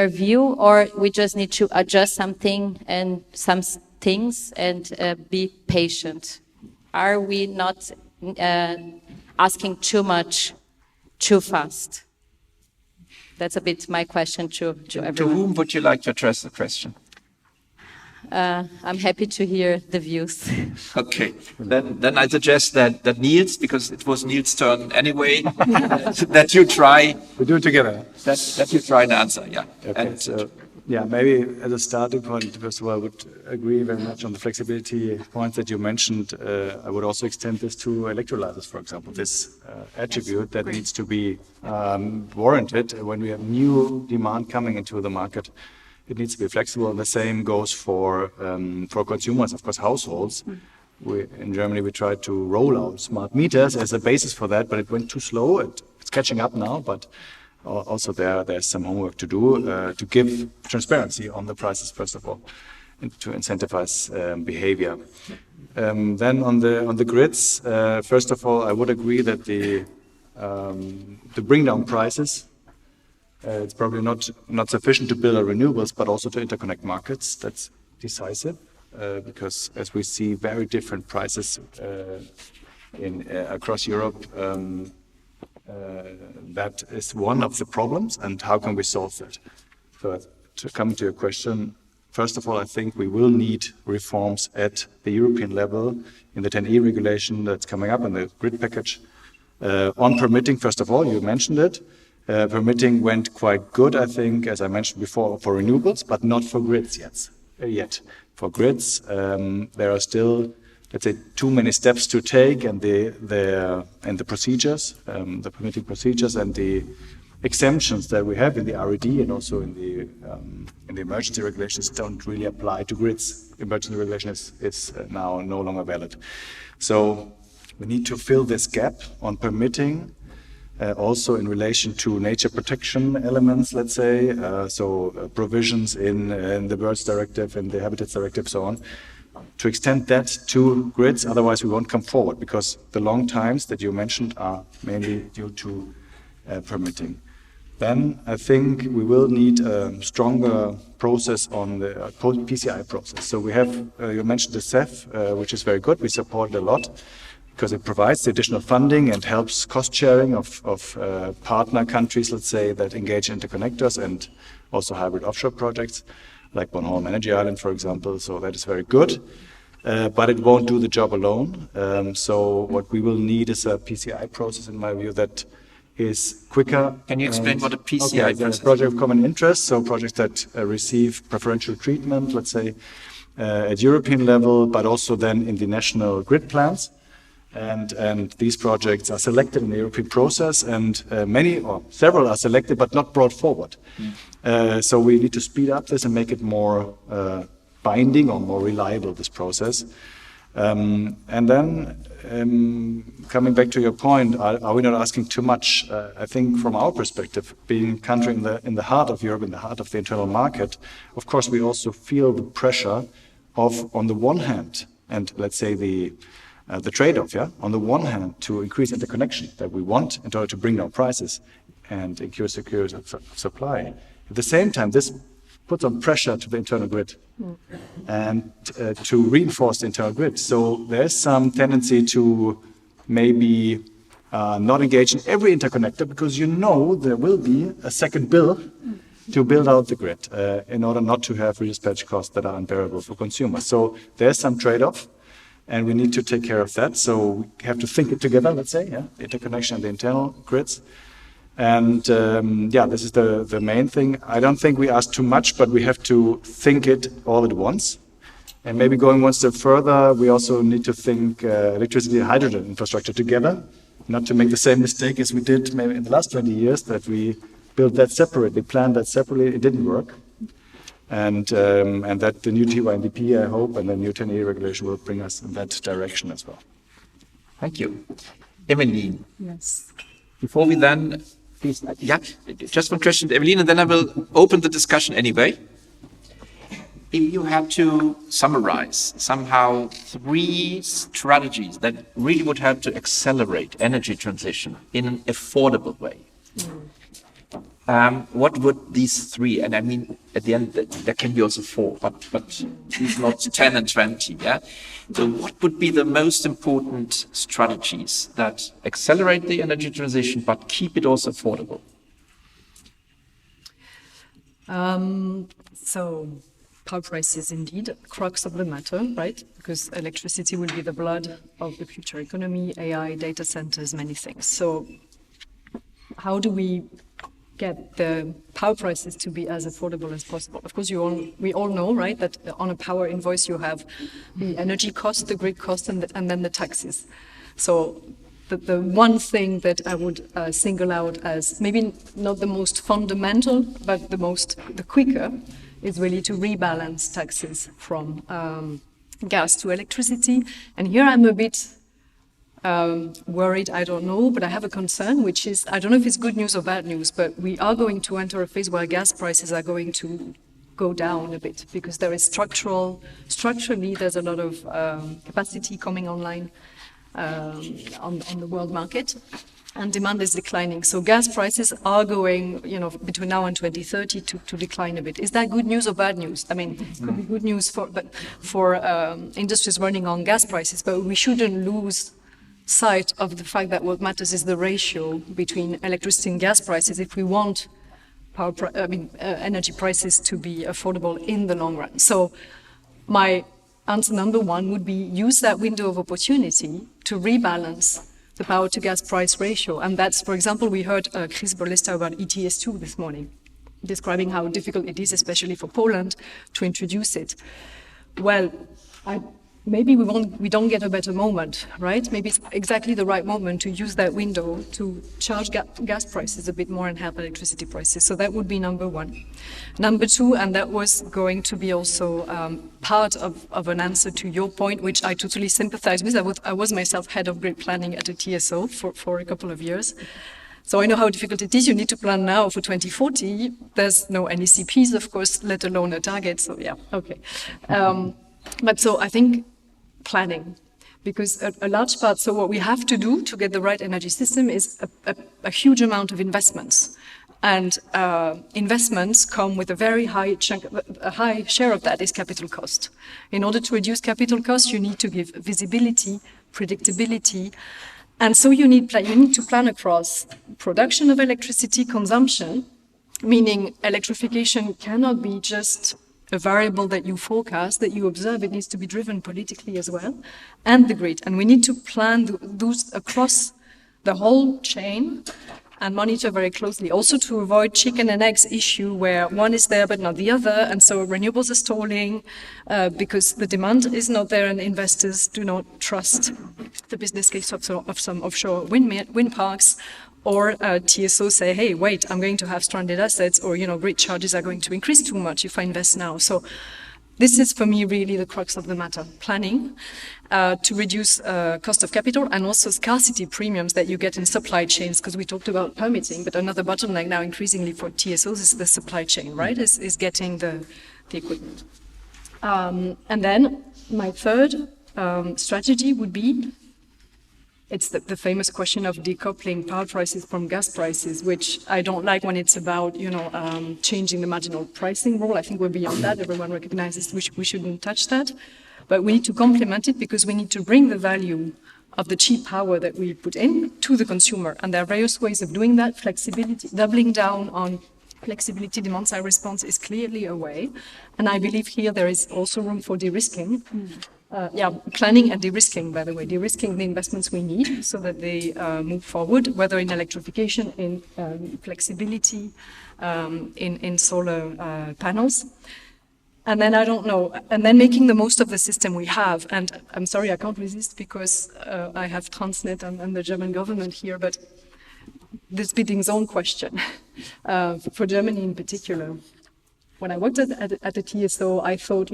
view, or we just need to adjust some things and be patient? Are we not asking too much, too fast? That's a bit my question to everyone. To whom would you like to address the question? I'm happy to hear the views. Okay, then I suggest that Niels, because it was Niels' turn anyway, that you try. We do it together. That you try and answer, yeah. Okay, And, so, yeah, maybe as a starting point, first of all, I would agree very much on the flexibility points that you mentioned. I would also extend this to electrolyzers, for example, this attribute that needs to be warranted when we have new demand coming into the market. It needs to be flexible, and the same goes for consumers, of course, households. In Germany, we tried to roll out smart meters as a basis for that, but it went too slow. It's catching up now, but also there's some homework to do to give transparency on the prices, first of all, and to incentivize behavior. Then on the grids, first of all, I would agree that to bring down prices, it's probably not sufficient to build our renewables, but also to interconnect markets. That's decisive because as we see very different prices across Europe, that is one of the problems. And how can we solve that? So to come to your question, first of all, I think we will need reforms at the European level in the 10E regulation that's coming up in the grid package. On permitting, first of all, you mentioned it. Permitting went quite good, I think, as I mentioned before, for renewables, but not for grids yet. For grids, there are still, let's say, too many steps to take, and the procedures, the permitting procedures, and the exemptions that we have in the RED and also in the emergency regulations don't really apply to grids. Emergency regulation is now no longer valid. So we need to fill this gap on permitting. also in relation to nature protection elements, let's say, provisions in the Birds Directive and the Habitats Directive, so on, to extend that to grids. Otherwise, we won't come forward because the long times that you mentioned are mainly due to permitting. Then I think we will need a stronger process on the PCI process. So we have, you mentioned the CEF, which is very good. We support it a lot, because it provides the additional funding and helps cost sharing of partner countries, let's say, that engage in interconnectors and also hybrid offshore projects, like Bornholm Energy Island, for example. So that is very good, but it won't do the job alone. So what we will need is a PCI process, in my view, that is quicker. Can you explain what a PCI process is? Project of common interest, so projects that receive preferential treatment, let's say, at European level, but also then in the national grid plans. And these projects are selected in the European process, and many or several are selected but not brought forward. So we need to speed up this and make it more binding or more reliable, this process. And then coming back to your point, are we not asking too much? I think from our perspective, being a country in the heart of Europe, in the heart of the internal market, of course we also feel the pressure of, on the one hand, and let's say the trade-off, on the one hand, to increase interconnection that we want in order to bring down prices and ensure security of supply. At the same time, this puts on pressure to the internal grid and to reinforce the internal grid. So there's some tendency to maybe not engage in every interconnector, because you know there will be a second bill to build out the grid in order not to have redispatch costs that are unbearable for consumers. So there's some trade-off, and we need to take care of that. So we have to think it together, let's say, the interconnection and the internal grids. And this is the main thing. I don't think we ask too much, but we have to think it all at once. And maybe going one step further, we also need to think electricity and hydrogen infrastructure together, not to make the same mistake as we did maybe in the last 20 years, that we built that separately, planned that separately, it didn't work. And that the new TYNDP, I hope, and the new 10E regulation will bring us in that direction as well. Thank you. Emeline. Yes. Before we then, please, just one question to Emeline, and then I will open the discussion anyway. If you had to summarize somehow 3 strategies that really would help to accelerate energy transition in an affordable way, what would these 3, and I mean, at the end, there can be also 4, but please not 10 and 20, So what would be the most important strategies that accelerate the energy transition, but keep it also affordable? So power prices, indeed, crux of the matter, right? Because electricity will be the blood of the future economy, AI, data centers, many things. So how do we get the power prices to be as affordable as possible? Of course, we all know, right, that on a power invoice you have the energy cost, the grid cost, and then the taxes. So the one thing that I would single out as maybe not the most fundamental, but the quicker, is really to rebalance taxes from gas to electricity. And here I'm a bit worried, I don't know, but I have a concern, which is, I don't know if it's good news or bad news, but we are going to enter a phase where gas prices are going to go down a bit, because there is structurally, there's a lot of capacity coming online on the world market, and demand is declining. So gas prices are going, between now and 2030 to decline a bit. Is that good news or bad news? I mean, it could be good news for industries running on gas prices, but we shouldn't lose sight of the fact that what matters is the ratio between electricity and gas prices if we want energy prices to be affordable in the long run. So my answer number 1 would be use that window of opportunity to rebalance the power to gas price ratio. And that's, for example, we heard Chris Bolesta about ETS2 this morning, describing how difficult it is, especially for Poland, to introduce it. Well, maybe we don't get a better moment, right? Maybe it's exactly the right moment to use that window to charge gas prices a bit more and help electricity prices. So that would be number 1. Number 2, and that was going to be also part of an answer to your point, which I totally sympathize with. I was myself head of grid planning at a TSO for a couple of years. So I know how difficult it is. You need to plan now for 2040. There's no NECPs, of course, let alone a target. So yeah, okay. But so I think planning, because a large part, so what we have to do to get the right energy system is a huge amount of investments. And investments come with a very high chunk, a high share of that is capital cost. In order to reduce capital cost, you need to give visibility, predictability, and so you need to plan across production of electricity, consumption, meaning electrification cannot be just a variable that you forecast, that you observe. It needs to be driven politically as well, and the grid. And we need to plan those across the whole chain and monitor very closely, also to avoid chicken and eggs issue where one is there but not the other, and so renewables are stalling because the demand is not there and investors do not trust the business case of some offshore wind parks, or TSO say, hey, wait, I'm going to have stranded assets, or grid charges are going to increase too much if I invest now. So this is, for me, really the crux of the matter. Planning to reduce cost of capital and also scarcity premiums that you get in supply chains, because we talked about permitting, but another bottleneck now increasingly for TSOs is the supply chain, right? Is getting the equipment. And then my third strategy would be, it's the famous question of decoupling power prices from gas prices, which I don't like when it's about, changing the marginal pricing rule. I think we're beyond that. Everyone recognizes we shouldn't touch that. But we need to complement it because we need to bring the value of the cheap power that we put in to the consumer. And there are various ways of doing that. Flexibility, doubling down on flexibility, demand-side response is clearly a way. And I believe here there is also room for de-risking. Planning and de-risking, by the way, de-risking the investments we need so that they move forward, whether in electrification, in flexibility, in solar panels. And then, I don't know, and then making the most of the system we have. And I'm sorry, I can't resist because I have Transnet and the German government here, but this bidding zone question, for Germany in particular. When I worked at the TSO, I thought,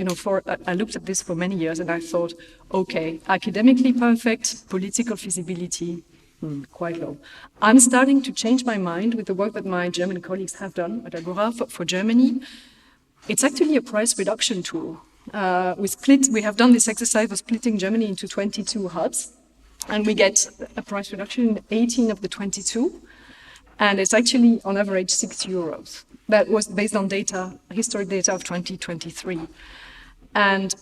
I looked at this for many years and I thought, okay, academically perfect, political feasibility, quite low. I'm starting to change my mind with the work that my German colleagues have done at Agora for Germany. It's actually a price reduction tool. We have done this exercise of splitting Germany into 22 hubs, and we get a price reduction in 18 of the 22, and it's actually on average €6. That was based on historic data of 2023. And,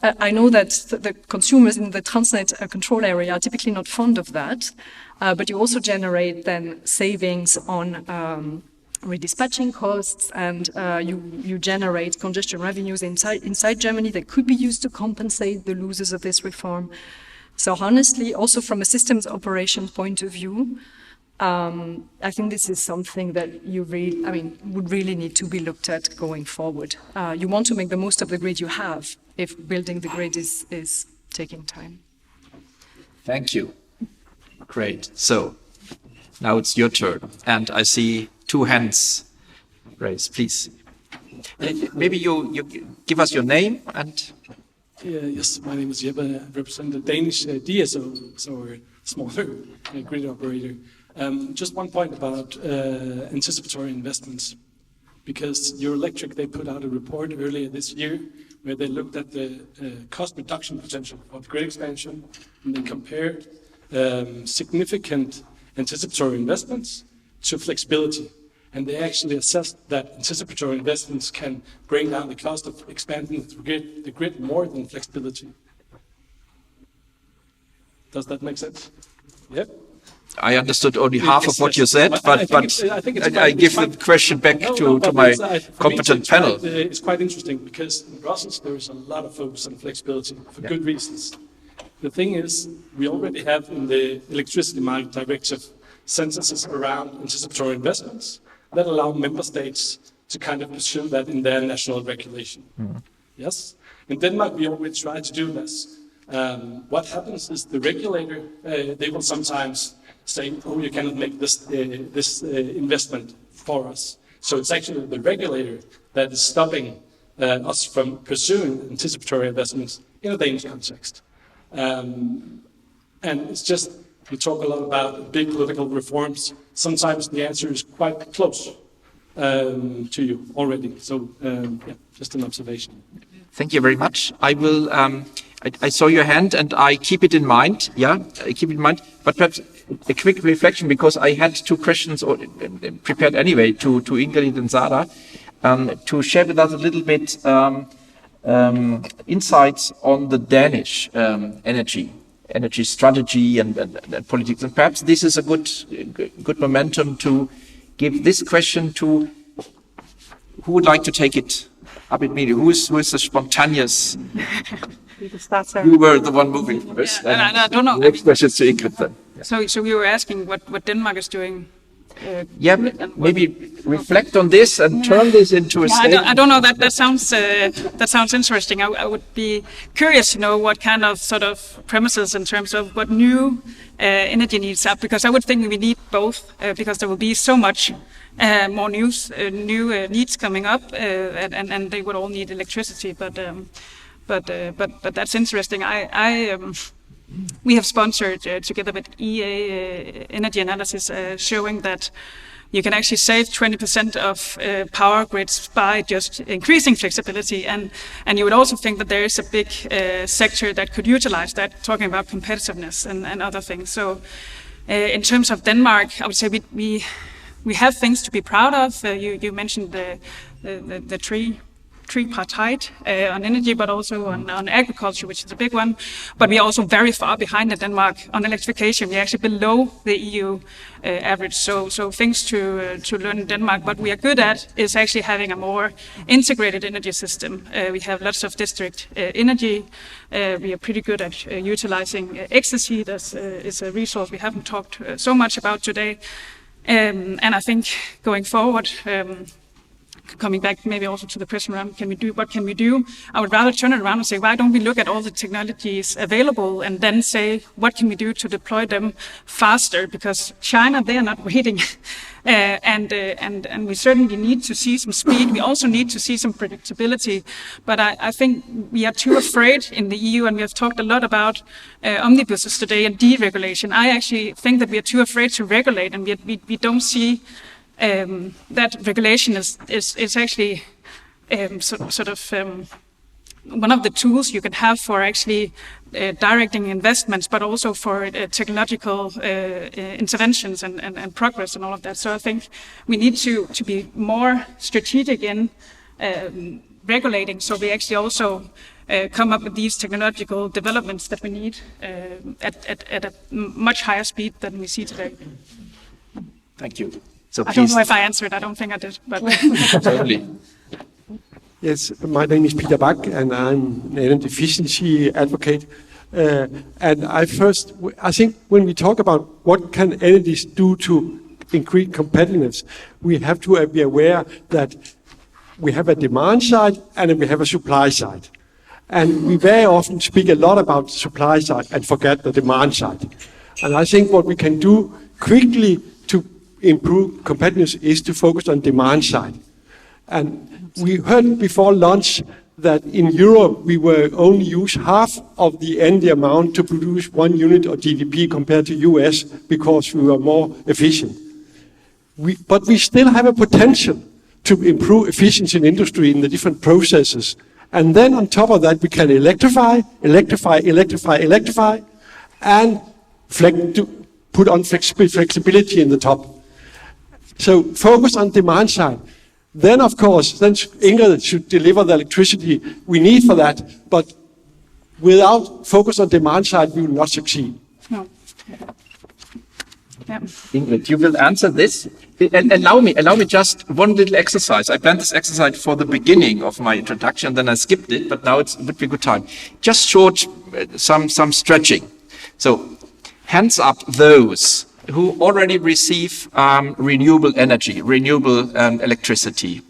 I know that the consumers in the Transnet control area are typically not fond of that, but you also generate then savings on redispatching costs, and you generate congestion revenues inside Germany that could be used to compensate the losers of this reform. So honestly, also from a systems operations point of view, I think this is something that would really need to be looked at going forward. You want to make the most of the grid you have if building the grid is taking time. Thank you. Great. So now it's your turn, and I see 2 hands raised. Please. Maybe you give us your name and. Yes, my name is Jeppe. I represent the Danish DSO, so a smaller grid operator. Just one point about anticipatory investments, because Eurelectric, they put out a report earlier this year where they looked at the cost reduction potential of grid expansion, and they compared significant anticipatory investments to flexibility. And they actually assessed that anticipatory investments can bring down the cost of expanding the grid more than flexibility. Does that make sense? Yep. I understood only half of what you said, but I give the question back to my competent panel. It's quite interesting because in Brussels there is a lot of focus on flexibility for good reasons. The thing is, we already have in the Electricity Market Directive sentences around anticipatory investments that allow member states to kind of pursue that in their national regulation. Yes? In Denmark, we already try to do this. What happens is the regulator, they will sometimes say, oh, you cannot make this investment for us. So it's actually the regulator that is stopping us from pursuing anticipatory investments in a Danish context. And it's just We talk a lot about big political reforms. Sometimes the answer is quite close to you already. So, yeah, just an observation. Thank you very much. I will. I saw your hand, and I keep it in mind. Yeah, I keep it in mind. But perhaps a quick reflection, because I had two questions prepared anyway to Ingrid and Sarah, to share with us a little bit insights on the Danish energy strategy and politics. And perhaps this is a good momentum to give this question to who would like to take it up immediately. Who is the spontaneous? You can start, Sarah. You were the one moving first. Yeah, and I don't know. Next question to Ingrid then. So we were asking what Denmark is doing. Maybe reflect on this and turn this into a statement. I don't know. That sounds interesting. I would be curious to know what kind of sort of premises in terms of what new energy needs are, because I would think we need both, because there will be so much more new needs coming up, and they would all need electricity. But that's interesting. We have sponsored together with EA Energy Analysis, showing that you can actually save 20% of power grids by just increasing flexibility, and you would also think that there is a big sector that could utilize that, talking about competitiveness and other things. So in terms of Denmark, I would say we have things to be proud of. You mentioned the tripartite on energy, but also on agriculture, which is a big one. But we are also very far behind in Denmark on electrification. We're actually below the EU average. So things to learn in Denmark. What we are good at is actually having a more integrated energy system. We have lots of district energy. We are pretty good at utilizing ecstasy. That is a resource we haven't talked so much about today. And I think going forward, coming back maybe also to the question around what can we do? I would rather turn it around and say, why don't we look at all the technologies available and then say, what can we do to deploy them faster? Because China, they are not waiting. And we certainly need to see some speed. We also need to see some predictability. But I think we are too afraid in the EU, and we have talked a lot about omnibuses today and deregulation. I actually think that we are too afraid to regulate, and we don't see that regulation is actually one of the tools you can have for actually directing investments, but also for technological interventions and progress and all of that. So I think we need to be more strategic in regulating, so we actually also come up with these technological developments that we need at a much higher speed than we see today. Thank you. So I don't know if I answered. I don't think I did. But totally. Yes, my name is Peter Bach, and I'm an energy efficiency advocate. And I think when we talk about what can energies do to increase competitiveness, we have to be aware that we have a demand side and we have a supply side. And we very often speak a lot about the supply side and forget the demand side. And I think what we can do quickly to improve competitiveness is to focus on demand side. And we heard before lunch that in Europe we were only use half of the energy amount to produce 1 unit of GDP compared to US because we were more efficient. But we still have a potential to improve efficiency in industry in the different processes. And then on top of that we can electrify, and put on flexibility in the top. So focus on demand side. Then, of course, Ingrid should deliver the electricity we need for that. But without focus on demand side, we will not succeed. No. Yeah. Ingrid, you will answer this. And allow me just one little exercise. I planned this exercise for the beginning of my introduction, then I skipped it, but now it would be a good time. Just short, some stretching. So, hands up those who already receive renewable energy, renewable electricity,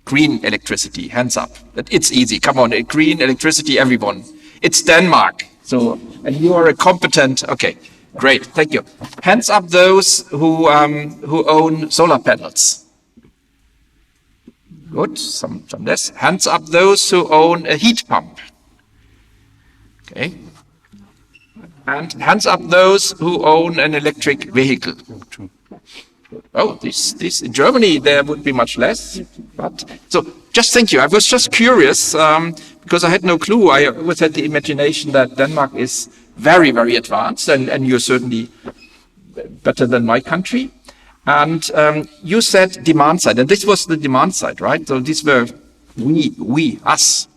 green electricity, hands up. It's easy, come on, green electricity, everyone. It's Denmark, so, and you are a competent, okay, great, thank you. Hands up those who own solar panels. Good, some less. Hands up those who own a heat pump. Okay. And hands up those who own an electric vehicle. Oh, this in Germany there would be much less. But so just thank you. I was just curious because I had no clue. I always had the imagination that Denmark is very, very advanced, and you're certainly better than my country. And you said demand side, and this was the demand side, right? So these were we, us.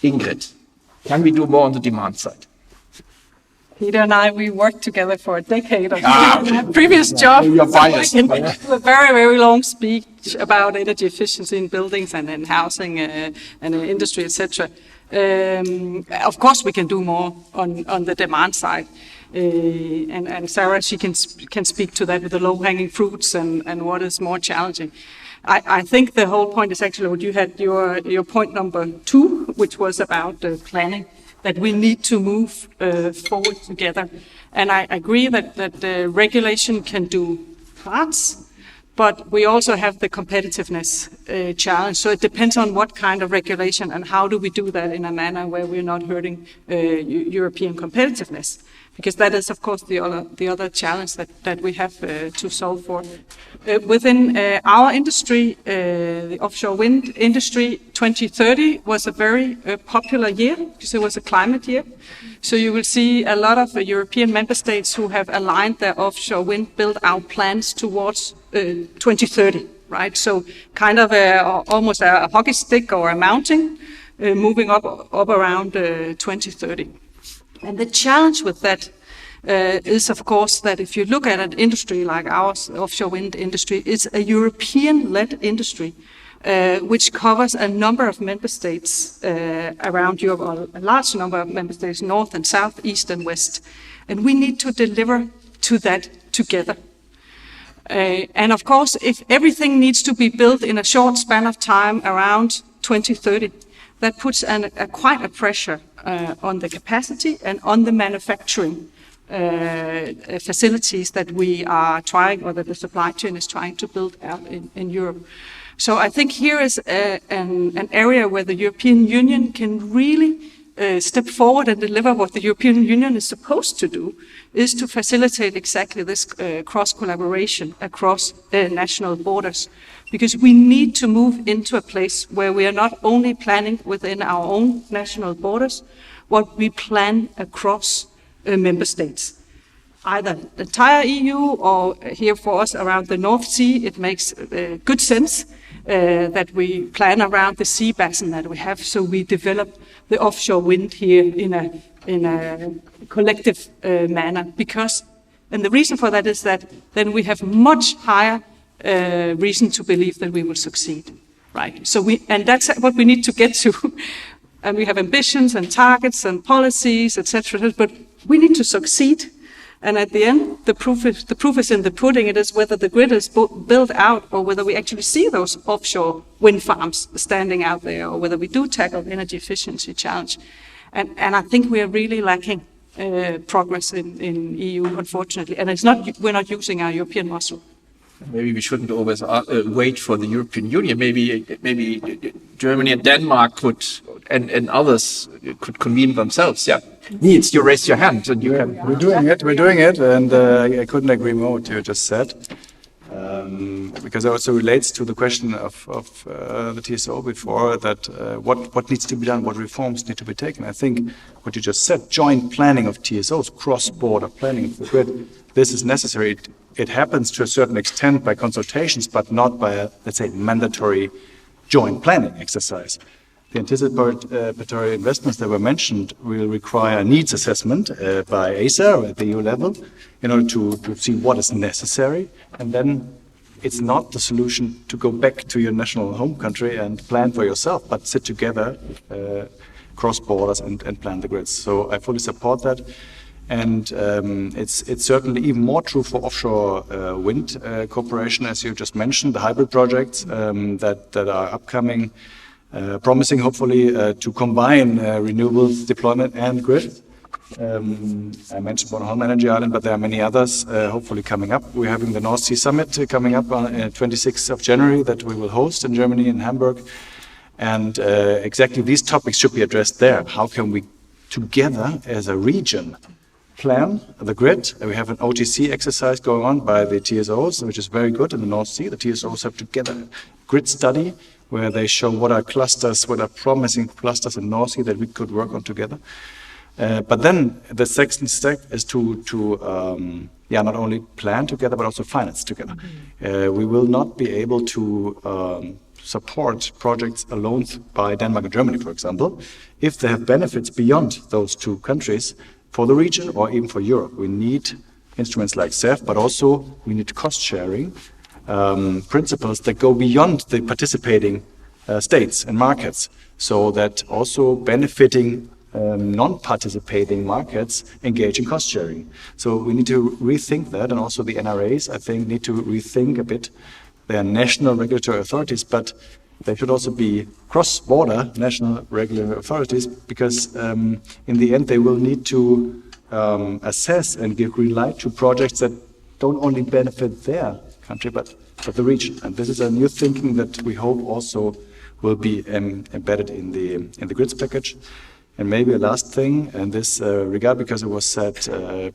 Ingrid, can we do more on the demand side? Peter and I, we worked together for a decade on my previous job. You're biased. I can give a very, very long speech about energy efficiency in buildings and in housing and industry, etc. Of course, we can do more on the demand side. And Sarah, she can speak to that with the low-hanging fruits and what is more challenging. I think the whole point is actually what you had, your point number 2, which was about planning, that we need to move forward together. And I agree that the regulation can do parts, but we also have the competitiveness challenge. So it depends on what kind of regulation and how do we do that in a manner where we're not hurting European competitiveness. Because that is, of course, the other challenge that we have to solve for. Within our industry, the offshore wind industry, 2030 was a very popular year because it was a climate year. So you will see a lot of European member states who have aligned their offshore wind build-out plans towards 2030, right? So kind of almost a hockey stick or a mountain moving up around 2030. And the challenge with that is, of course, that if you look at an industry like ours, offshore wind industry, it's a European-led industry, which covers a number of member states around Europe, or a large number of member states, north and south, east and west. And we need to deliver to that together. And of course, if everything needs to be built in a short span of time around 2030, that puts quite a pressure on the capacity and on the manufacturing facilities that we are trying, or that the supply chain is trying to build out in Europe. So I think here is an area where the European Union can really step forward and deliver what the European Union is supposed to do, is to facilitate exactly this cross-collaboration across national borders. Because we need to move into a place where we are not only planning within our own national borders, what we plan across member states. Either the entire EU or here for us around the North Sea, it makes good sense that we plan around the sea basin that we have, so we develop the offshore wind here in a collective manner. And the reason for that is that then we have much higher reason to believe that we will succeed, right? And that's what we need to get to. And we have ambitions and targets and policies, etc. But we need to succeed. And at the end, the proof is in the pudding. It is whether the grid is built out or whether we actually see those offshore wind farms standing out there, or whether we do tackle the energy efficiency challenge. And I think we are really lacking progress in EU, unfortunately. And we're not using our European muscle. Maybe we shouldn't always wait for the European Union. Maybe Germany and Denmark could, and others could convene themselves. Yeah, Niels, you raise your hand, and you can. We're doing it, and I couldn't agree more with what you just said, because it also relates to the question of the TSO before, that what needs to be done, what reforms need to be taken. I think what you just said, joint planning of TSOs, cross-border planning of the grid, this is necessary. It happens to a certain extent by consultations, but not by a, let's say, mandatory joint planning exercise. The anticipatory investments that were mentioned will require a needs assessment by ACER at the EU level in order to see what is necessary. And then it's not the solution to go back to your national home country and plan for yourself, but sit together cross borders and plan the grids. So I fully support that. And it's certainly even more true for offshore wind cooperation, as you just mentioned, the hybrid projects that are upcoming, promising hopefully to combine renewables deployment and grid. I mentioned Bornholm Energy Island, but there are many others hopefully coming up. We're having the North Sea Summit coming up on 26th of January that we will host in Germany, in Hamburg. And exactly these topics should be addressed there. How can we together as a region plan the grid. We have an OTC exercise going on by the TSOs, which is very good in the North Sea. The TSOs have together a grid study where they show what are clusters, what are promising clusters in North Sea that we could work on together. But then the second step is to not only plan together, but also finance together. We will not be able to support projects alone by Denmark and Germany, for example, if they have benefits beyond those two countries for the region or even for Europe. We need instruments like CEF, but also we need cost-sharing principles that go beyond the participating states and markets, so that also benefiting non-participating markets engage in cost-sharing. So we need to rethink that, and also the NRAs, I think, need to rethink a bit their national regulatory authorities, but they should also be cross-border national regulatory authorities, because in the end they will need to assess and give green light to projects that don't only benefit their country, but the region. And this is a new thinking that we hope also will be embedded in the grids package. And maybe a last thing in this regard, because it was said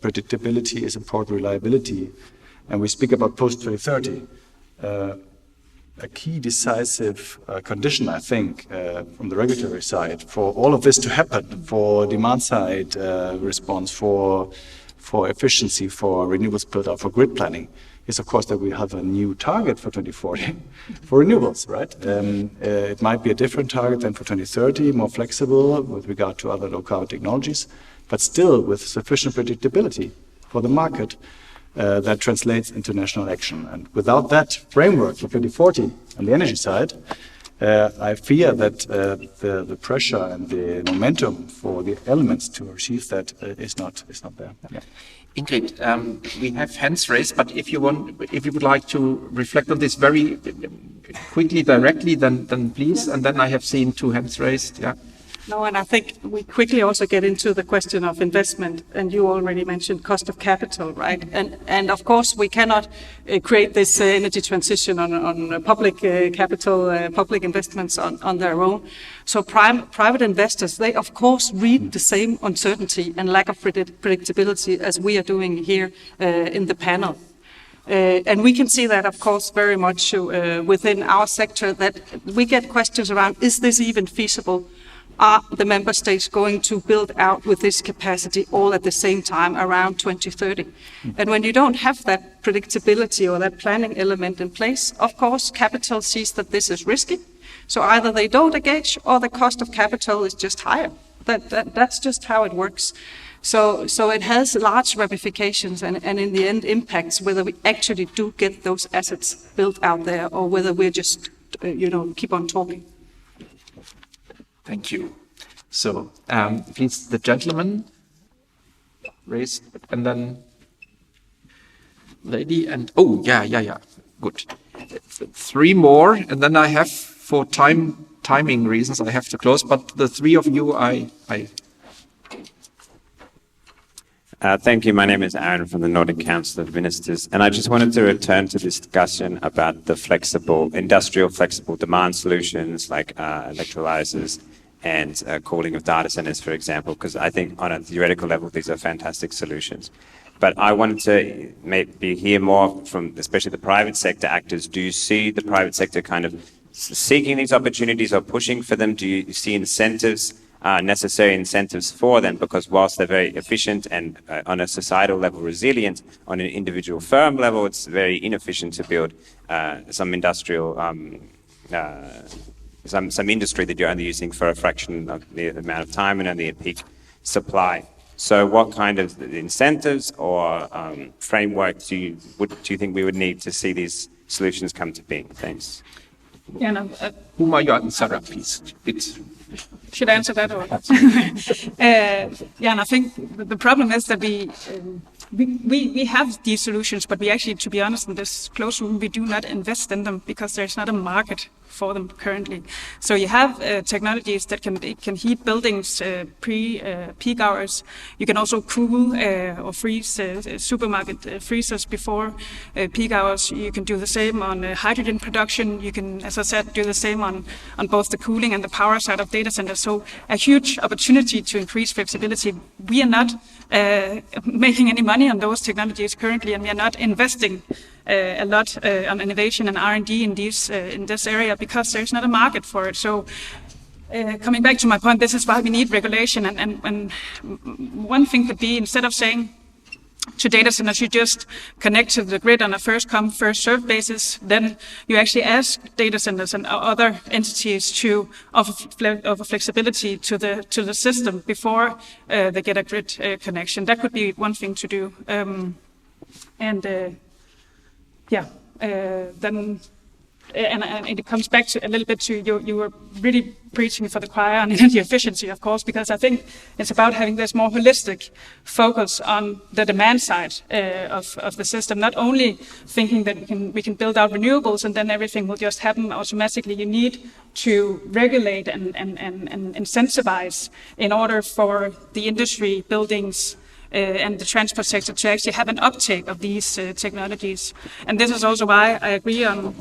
predictability is important, reliability, and we speak about post-2030. A key decisive condition, I think, from the regulatory side for all of this to happen, for demand side response, for efficiency, for renewables build-up, for grid planning, is of course that we have a new target for 2040 for renewables, right? It might be a different target than for 2030, more flexible with regard to other low-carbon technologies, but still with sufficient predictability for the market that translates into national action. And without that framework for 2040 on the energy side, I fear that the pressure and the momentum for the elements to achieve that is not there. Yeah. Ingrid, we have hands raised, but if you would like to reflect on this very quickly, directly, then please. And then I have seen 2 hands raised. Yeah. No, and I think we quickly also get into the question of investment, and you already mentioned cost of capital, right? And of course we cannot create this energy transition on public capital, public investments on their own. So private investors, they of course read the same uncertainty and lack of predictability as we are doing here in the panel. And we can see that, of course, very much within our sector, that we get questions around, is this even feasible? Are the member states going to build out with this capacity all at the same time around 2030? And when you don't have that predictability or that planning element in place, of course, capital sees that this is risky. So either they don't engage or the cost of capital is just higher. That's just how it works. So it has large ramifications and in the end impacts whether we actually do get those assets built out there or whether we're just, keep on talking. Thank you. So, please, the gentleman raised, and then lady, and yeah, good. 3 more, and then I have, for timing reasons, I have to close. But the 3 of you, Thank you. My name is Aaron from the Nordic Council of Ministers, and I just wanted to return to this discussion about the industrial flexible demand solutions like electrolyzers and cooling of data centers, for example, because I think on a theoretical level, these are fantastic solutions. But I wanted to maybe hear more from especially the private sector actors. Do you see the private sector kind of seeking these opportunities or pushing for them? Do you see incentives, necessary incentives for them? Because whilst they're very efficient and on a societal level resilient, on an individual firm level, it's very inefficient to build some industrial some industry that you're only using for a fraction of the amount of time and only at peak supply. So what kind of incentives or framework do you think we would need to see these solutions come to being? Thanks. Yeah, no, Humayun and Sarah, please. Should I answer that? Or? And I think the problem is that we have these solutions, but we actually, to be honest, in this closed room, we do not invest in them because there's not a market for them currently. So you have technologies that can heat buildings pre-peak hours. You can also cool or freeze supermarket freezers before peak hours. You can do the same on hydrogen production. You can, as I said, do the same on both the cooling and the power side of data centers. So a huge opportunity to increase flexibility. We are not making any money on those technologies currently, and we are not investing a lot on innovation and R&D in this area because there's not a market for it. So coming back to my point, this is why we need regulation. And one thing could be, instead of saying to data centers, you just connect to the grid on a first come, first served basis, then you actually ask data centers and other entities to offer flexibility to the system before they get a grid connection. That could be one thing to do. Then it comes back to a little bit to you were really preaching for the choir on energy efficiency, of course, because I think it's about having this more holistic focus on the demand side of the system, not only thinking that we can build out renewables and then everything will just happen automatically. You need to regulate and incentivize in order for the industry, buildings, and the transport sector to actually have an uptake of these technologies. And this is also why I agree on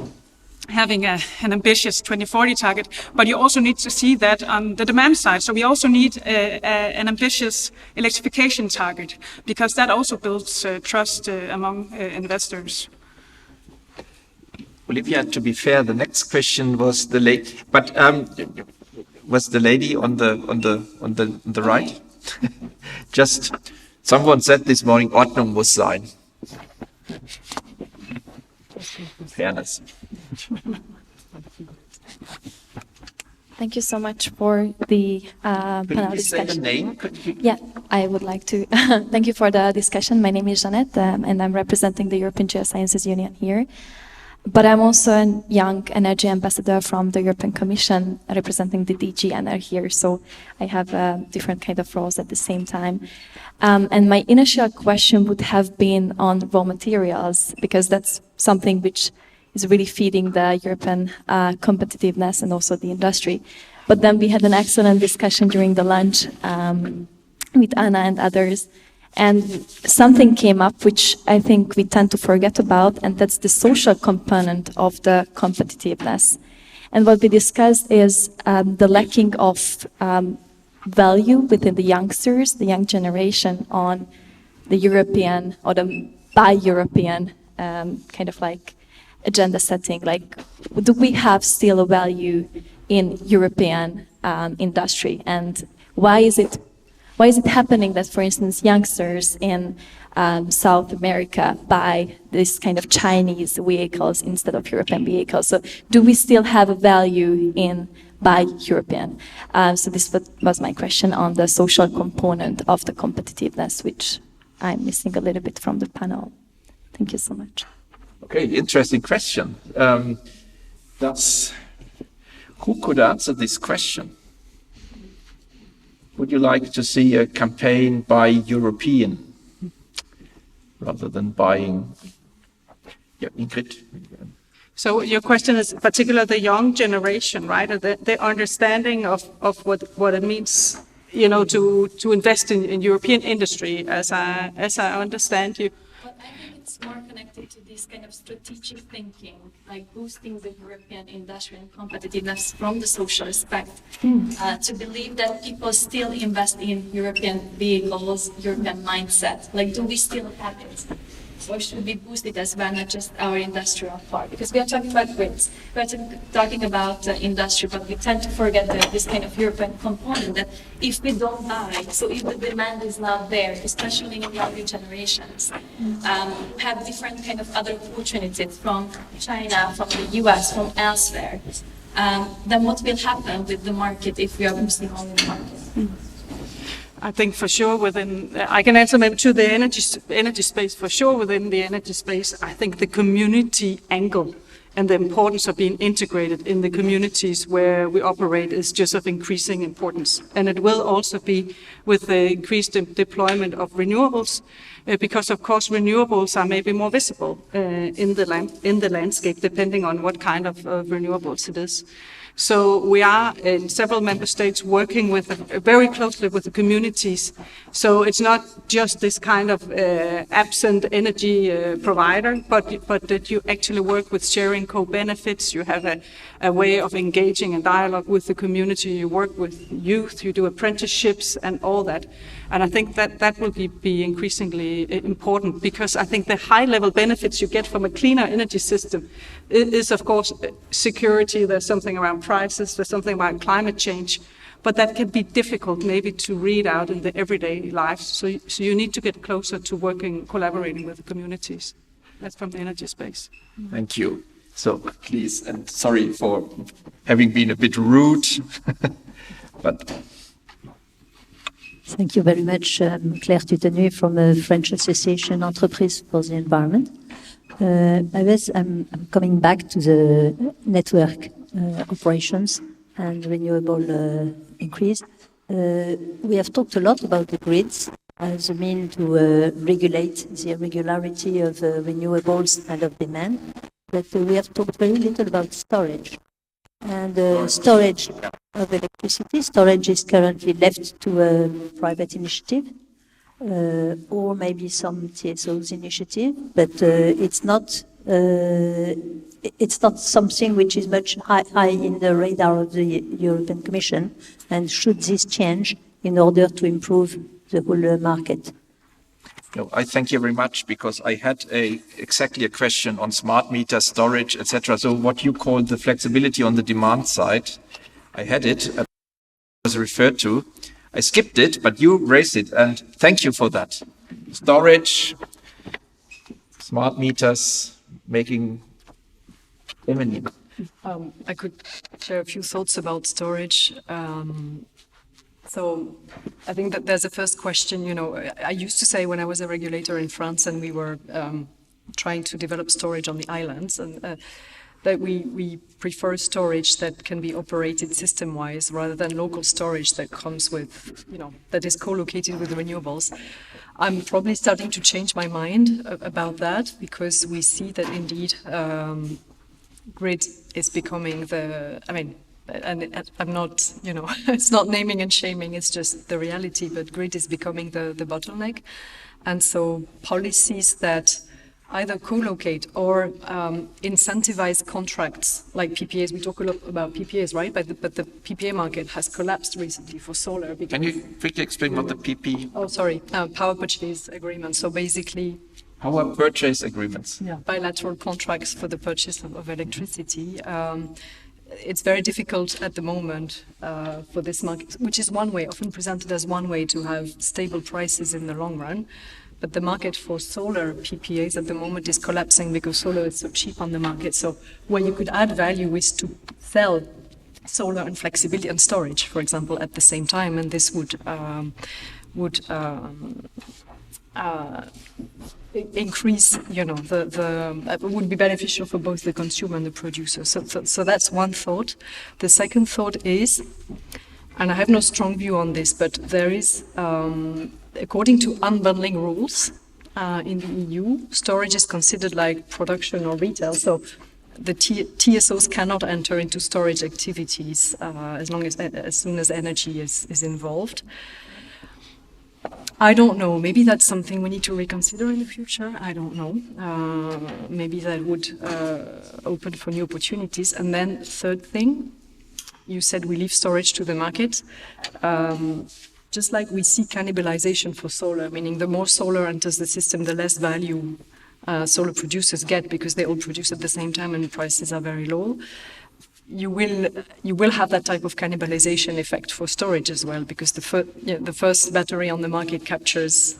having an ambitious 2040 target, but you also need to see that on the demand side. So we also need an ambitious electrification target, because that also builds trust among investors. Olivia, to be fair, the next question was the lady, but was the lady on the right? Just someone said this morning, Ordnung muss sein. Fairness. Thank you so much for the panel Could you say the discussion. name? Yeah, I would like to. Thank you for the discussion. My name is Jeanette, and I'm representing the European Geosciences Union here. But I'm also a young energy ambassador from the European Commission, representing the DG Ener here. So I have different kind of roles at the same time. And my initial question would have been on raw materials, because that's something which is really feeding the European competitiveness and also the industry. But then we had an excellent discussion during the lunch with Anna and others. And something came up which I think we tend to forget about, and that's the social component of the competitiveness. And what we discussed is the lacking of value within the youngsters, the young generation, on the European or the bi-European kind of like agenda setting. Like, do we have still a value in European industry? And why is it happening that, for instance, youngsters in South America buy this kind of Chinese vehicles instead of European vehicles? So do we still have a value in buy European? So this was my question on the social component of the competitiveness, which I'm missing a little bit from the panel. Thank you so much. Okay, interesting question. Who could answer this question? Would you like to see a campaign by European rather than buying? Yeah, Ingrid. So your question is particularly the young generation, right? The understanding of what it means, you know, to invest in European industry, as I understand you. But I think it's more connected to this kind of strategic thinking, like boosting the European industry and competitiveness from the social aspect, to believe that people still invest in European vehicles, European mindset. Like, do we still have it? Or should we boost it as well, not just our industrial part? Because we are talking about grids, we are talking about industry, but we tend to forget this kind of European component, that if we don't buy, so if the demand is not there, especially in younger generations, have different kind of other opportunities from China, from the US, from elsewhere, then what will happen with the market if we are boosting only the market? I think for sure within, I can answer maybe to the energy space, for sure within the energy space, I think the community angle and the importance of being integrated in the communities where we operate is just of increasing importance. And it will also be with the increased deployment of renewables, because of course renewables are maybe more visible in the landscape, depending on what kind of renewables it is. So we are in several member states working with very closely with the communities. So it's not just this kind of absent energy provider, but that you actually work with sharing co-benefits. You have a way of engaging in dialogue with the community. You work with youth. You do apprenticeships and all that. And I think that will be increasingly important, because I think the high-level benefits you get from a cleaner energy system is, of course, security. There's something around prices. There's something about climate change. But that can be difficult maybe to read out in the everyday life. So you need to get closer to collaborating with the communities. That's from the energy space. Thank you. So please, and sorry for having been a bit rude, but... Thank you very much. Claire Tutenu from the French Association Entreprise for the Environment. I'm coming back to the network operations and renewable increase. We have talked a lot about the grids as a means to regulate the irregularity of renewables and of demand, but we have talked very little about storage. And storage of electricity. Storage is currently left to a private initiative or maybe some TSO's initiative, but it's not something which is much high in the radar of the European Commission. And should this change in order to improve the whole market? No, I thank you very much, because I had exactly a question on smart meter storage, etc. So what you call the flexibility on the demand side, I had it, was referred to. I skipped it, but you raised it, and thank you for that. Storage, smart meters, making imminent. I could share a few thoughts about storage. So I think that there's a first question. I used to say when I was a regulator in France and we were trying to develop storage on the islands, and that we prefer storage that can be operated system-wise rather than local storage that comes with, that is co-located with the renewables. I'm probably starting to change my mind about that, because we see that indeed grid is becoming and I'm not, it's not naming and shaming, it's just the reality, but grid is becoming the bottleneck. And so policies that either co-locate or incentivize contracts like PPAs. We talk a lot about PPAs, right? But the PPA market has collapsed recently for solar. Can you quickly explain what the PP? Oh, sorry, power purchase agreements. So basically, power purchase agreements. Yeah, bilateral contracts for the purchase of electricity. It's very difficult at the moment for this market, which is one way, often presented as one way to have stable prices in the long run. But the market for solar PPAs at the moment is collapsing because solar is so cheap on the market. So where you could add value is to sell solar and flexibility and storage, for example, at the same time, and this would increase, would be beneficial for both the consumer and the producer. So that's one thought. The second thought is, and I have no strong view on this, but there is, according to unbundling rules in the EU, storage is considered like production or retail. So the TSOs cannot enter into storage activities as soon as energy is involved. I don't know. Maybe that's something we need to reconsider in the future. I don't know. Maybe that would open for new opportunities. And then third thing, you said we leave storage to the market. Just like we see cannibalization for solar, meaning the more solar enters the system, the less value solar producers get because they all produce at the same time and prices are very low. You will have that type of cannibalization effect for storage as well, because the first battery on the market captures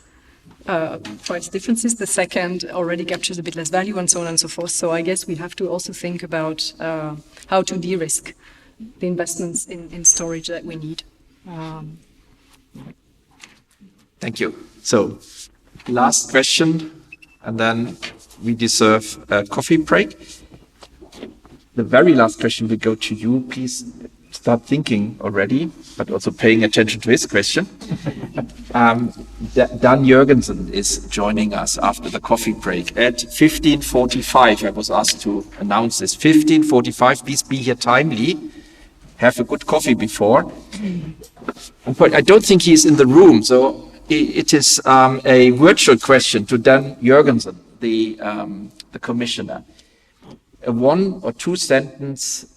price differences, the second already captures a bit less value, and so on and so forth. So I guess we have to also think about how to de-risk the investments in storage that we need. Thank you. So, last question, and then we deserve a coffee break. the very last question will go to you. Please start thinking already, but also paying attention to his question. Dan Jørgensen is joining us after the coffee break at 15:45. I was asked to announce this. 15:45, please be here timely. Have a good coffee before. But I don't think he's in the room, so it is a virtual question to Dan Jørgensen, the commissioner. A 1 or 2 sentence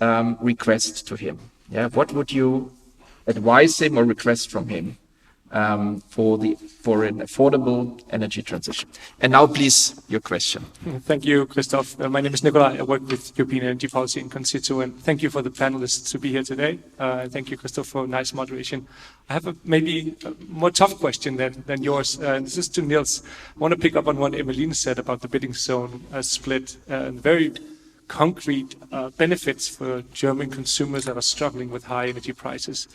request to him. Yeah, what would you advise him or request from him for an affordable energy transition? And now, please, your question. Thank you, Christoph. My name is Nikolai. I work with European Energy Policy in Concito, and thank you for the panelists to be here today. Thank you, Christoph, for nice moderation. I have maybe a more tough question than yours. This is to Niels. I want to pick up on what Emmeline said about the bidding zone split. Very concrete benefits for German consumers that are struggling with high energy prices.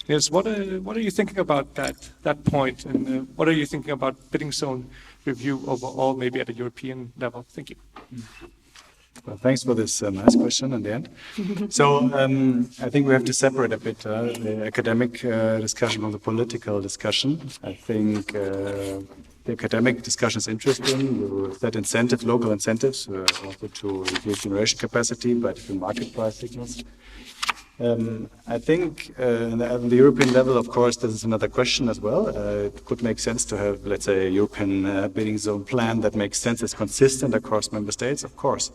Niels, what are you thinking about that point, and what are you thinking about bidding zone review overall, maybe at a European level? Thank you. Well, thanks for this nice question in the end. So I think we have to separate a bit the academic discussion from the political discussion. I think the academic discussion is interesting. You set local incentives also to reduce generation capacity by different market price signals. I think on the European level, of course, this is another question as well. It could make sense to have, let's say, a European bidding zone plan that makes sense, is consistent across member states, of course.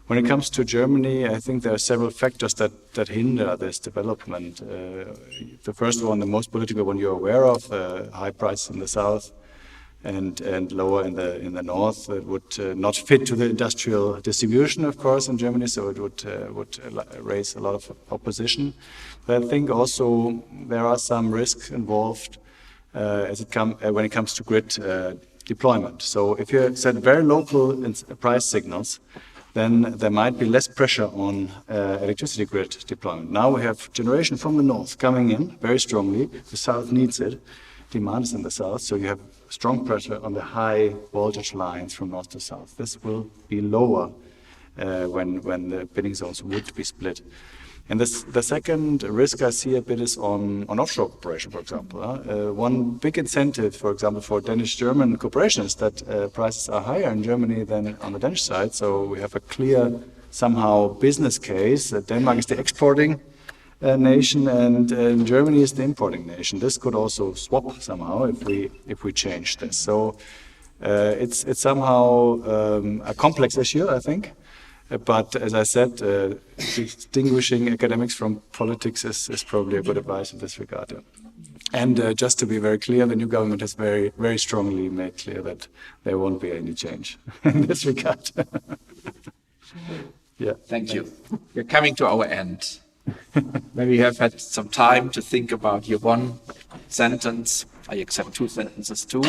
When it comes to Germany, I think there are several factors that hinder this development. The first one, the most political one you're aware of, high prices in the south and lower in the north. It would not fit to the industrial distribution, of course, in Germany, so it would raise a lot of opposition. But I think also there are some risks involved when it comes to grid deployment. So if you set very local price signals, then there might be less pressure on electricity grid deployment. Now we have generation from the north coming in very strongly. The south needs it. Demand is in the south, so you have strong pressure on the high voltage lines from north to south. This will be lower when the bidding zones would be split. And the second risk I see a bit is on offshore cooperation, for example. One big incentive, for example, for Danish-German cooperation is that prices are higher in Germany than on the Danish side. So we have a clear, somehow, business case that Denmark is the exporting nation and Germany is the importing nation. This could also swap somehow if we change this. So it's somehow a complex issue, I think. But as I said, distinguishing academics from politics is probably a good advice in this regard. Yeah. And just to be very clear, the new government has very, very strongly made clear that there won't be any change in this regard. Yeah. Thank you. We're coming to our end. Maybe you have had some time to think about your 1 sentence, I accept 2 sentences too,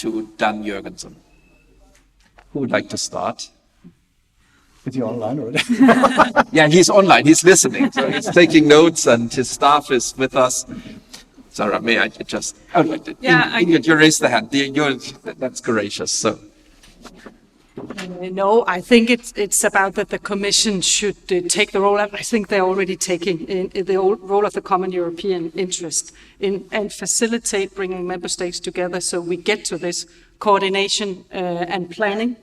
to Dan Jørgensen. Who would like to start? Is he online already? Yeah, he's online. He's listening. So he's taking notes and his staff is with us. Sarah, may I just... Ingrid, you raised the hand. That's courageous. So. No, I think it's about that the Commission should take the role. I think they're already taking the role of the common European interest and facilitate bringing member states together so we get to this coordination and planning.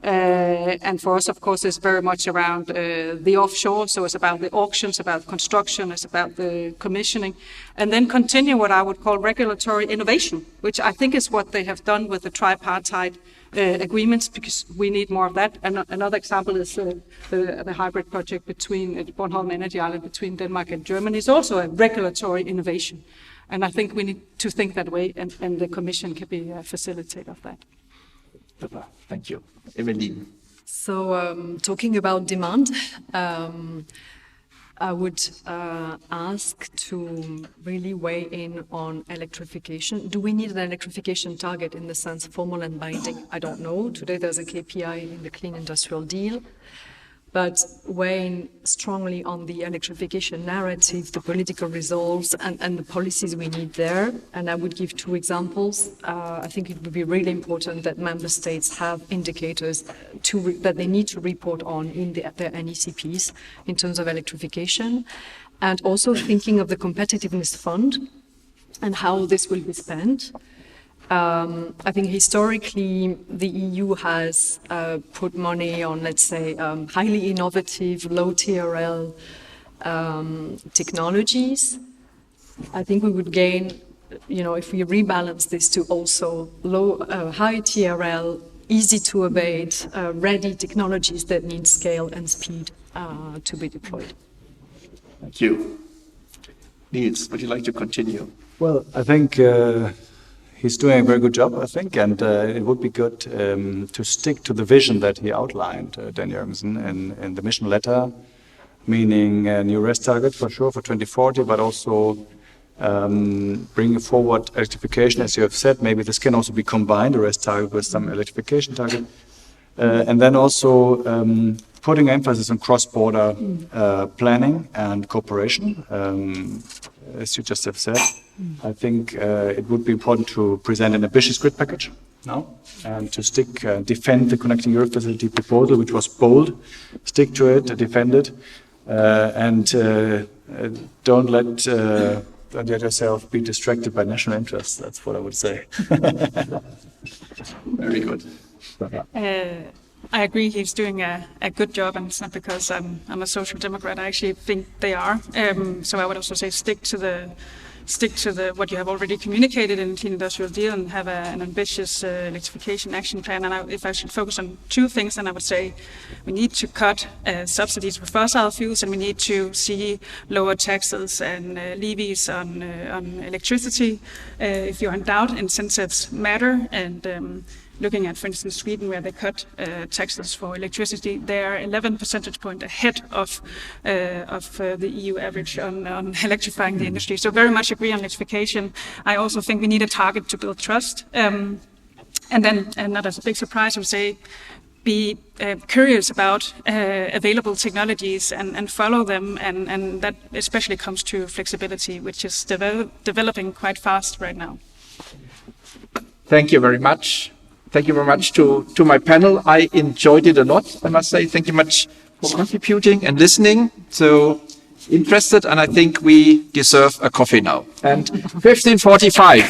And for us, of course, it's very much around the offshore. So it's about the auctions, about construction, it's about the commissioning. And then continue what I would call regulatory innovation, which I think is what they have done with the tripartite agreements, because we need more of that. And another example is the hybrid project between Bornholm Energy Island between Denmark and Germany is also a regulatory innovation. And I think we need to think that way, and the Commission can be a facilitator of that. Thank you. Emmeline. So talking about demand, I would ask to really weigh in on electrification. Do we need an electrification target in the sense formal and binding? I don't know. Today there's a KPI in the Clean Industrial Deal. but weighing strongly on the electrification narrative, the political results, and the policies we need there. And I would give 2 examples. I think it would be really important that member states have indicators that they need to report on in their NECPs in terms of electrification, and also thinking of the competitiveness fund and how this will be spent. I think historically the EU has put money on, let's say, highly innovative, low TRL technologies. I think we would gain, if we rebalance this to also high TRL, easy to abate, ready technologies that need scale and speed to be deployed. Thank you. Niels, would you like to continue? Well, I think he's doing a very good job, I think, and it would be good to stick to the vision that he outlined, Dan Jørgensen, in the mission letter, meaning a new REST target for sure for 2040, but also bringing forward electrification, as you have said. Maybe this can also be combined, a REST target with some electrification target, and then also putting emphasis on cross-border planning and cooperation, as you just have said. I think it would be important to present an ambitious grid package now and to defend the Connecting Europe Facility proposal, which was bold. Stick to it, defend it, and don't let yourself be distracted by national interests. That's what I would say. Very good. I agree he's doing a good job, and it's not because I'm a social democrat. I actually think they are. So I would also say stick to what you have already communicated in the Clean Industrial Deal and have an ambitious electrification action plan. And if I should focus on 2 things, then I would say we need to cut subsidies for fossil fuels, and we need to see lower taxes and levies on electricity. If you're in doubt, incentives matter. And looking at, for instance, Sweden, where they cut taxes for electricity, they are 11 percentage points ahead of the EU average on electrifying the industry. So very much agree on electrification. I also think we need a target to build trust. And then, not as a big surprise, I would say, be curious about available technologies and follow them, and that especially comes to flexibility, which is developing quite fast right now. Thank you very much. Thank you very much to my panel. I enjoyed it a lot, I must say. Thank you much for contributing and listening. So interested, and I think we deserve a coffee now. And 15:45.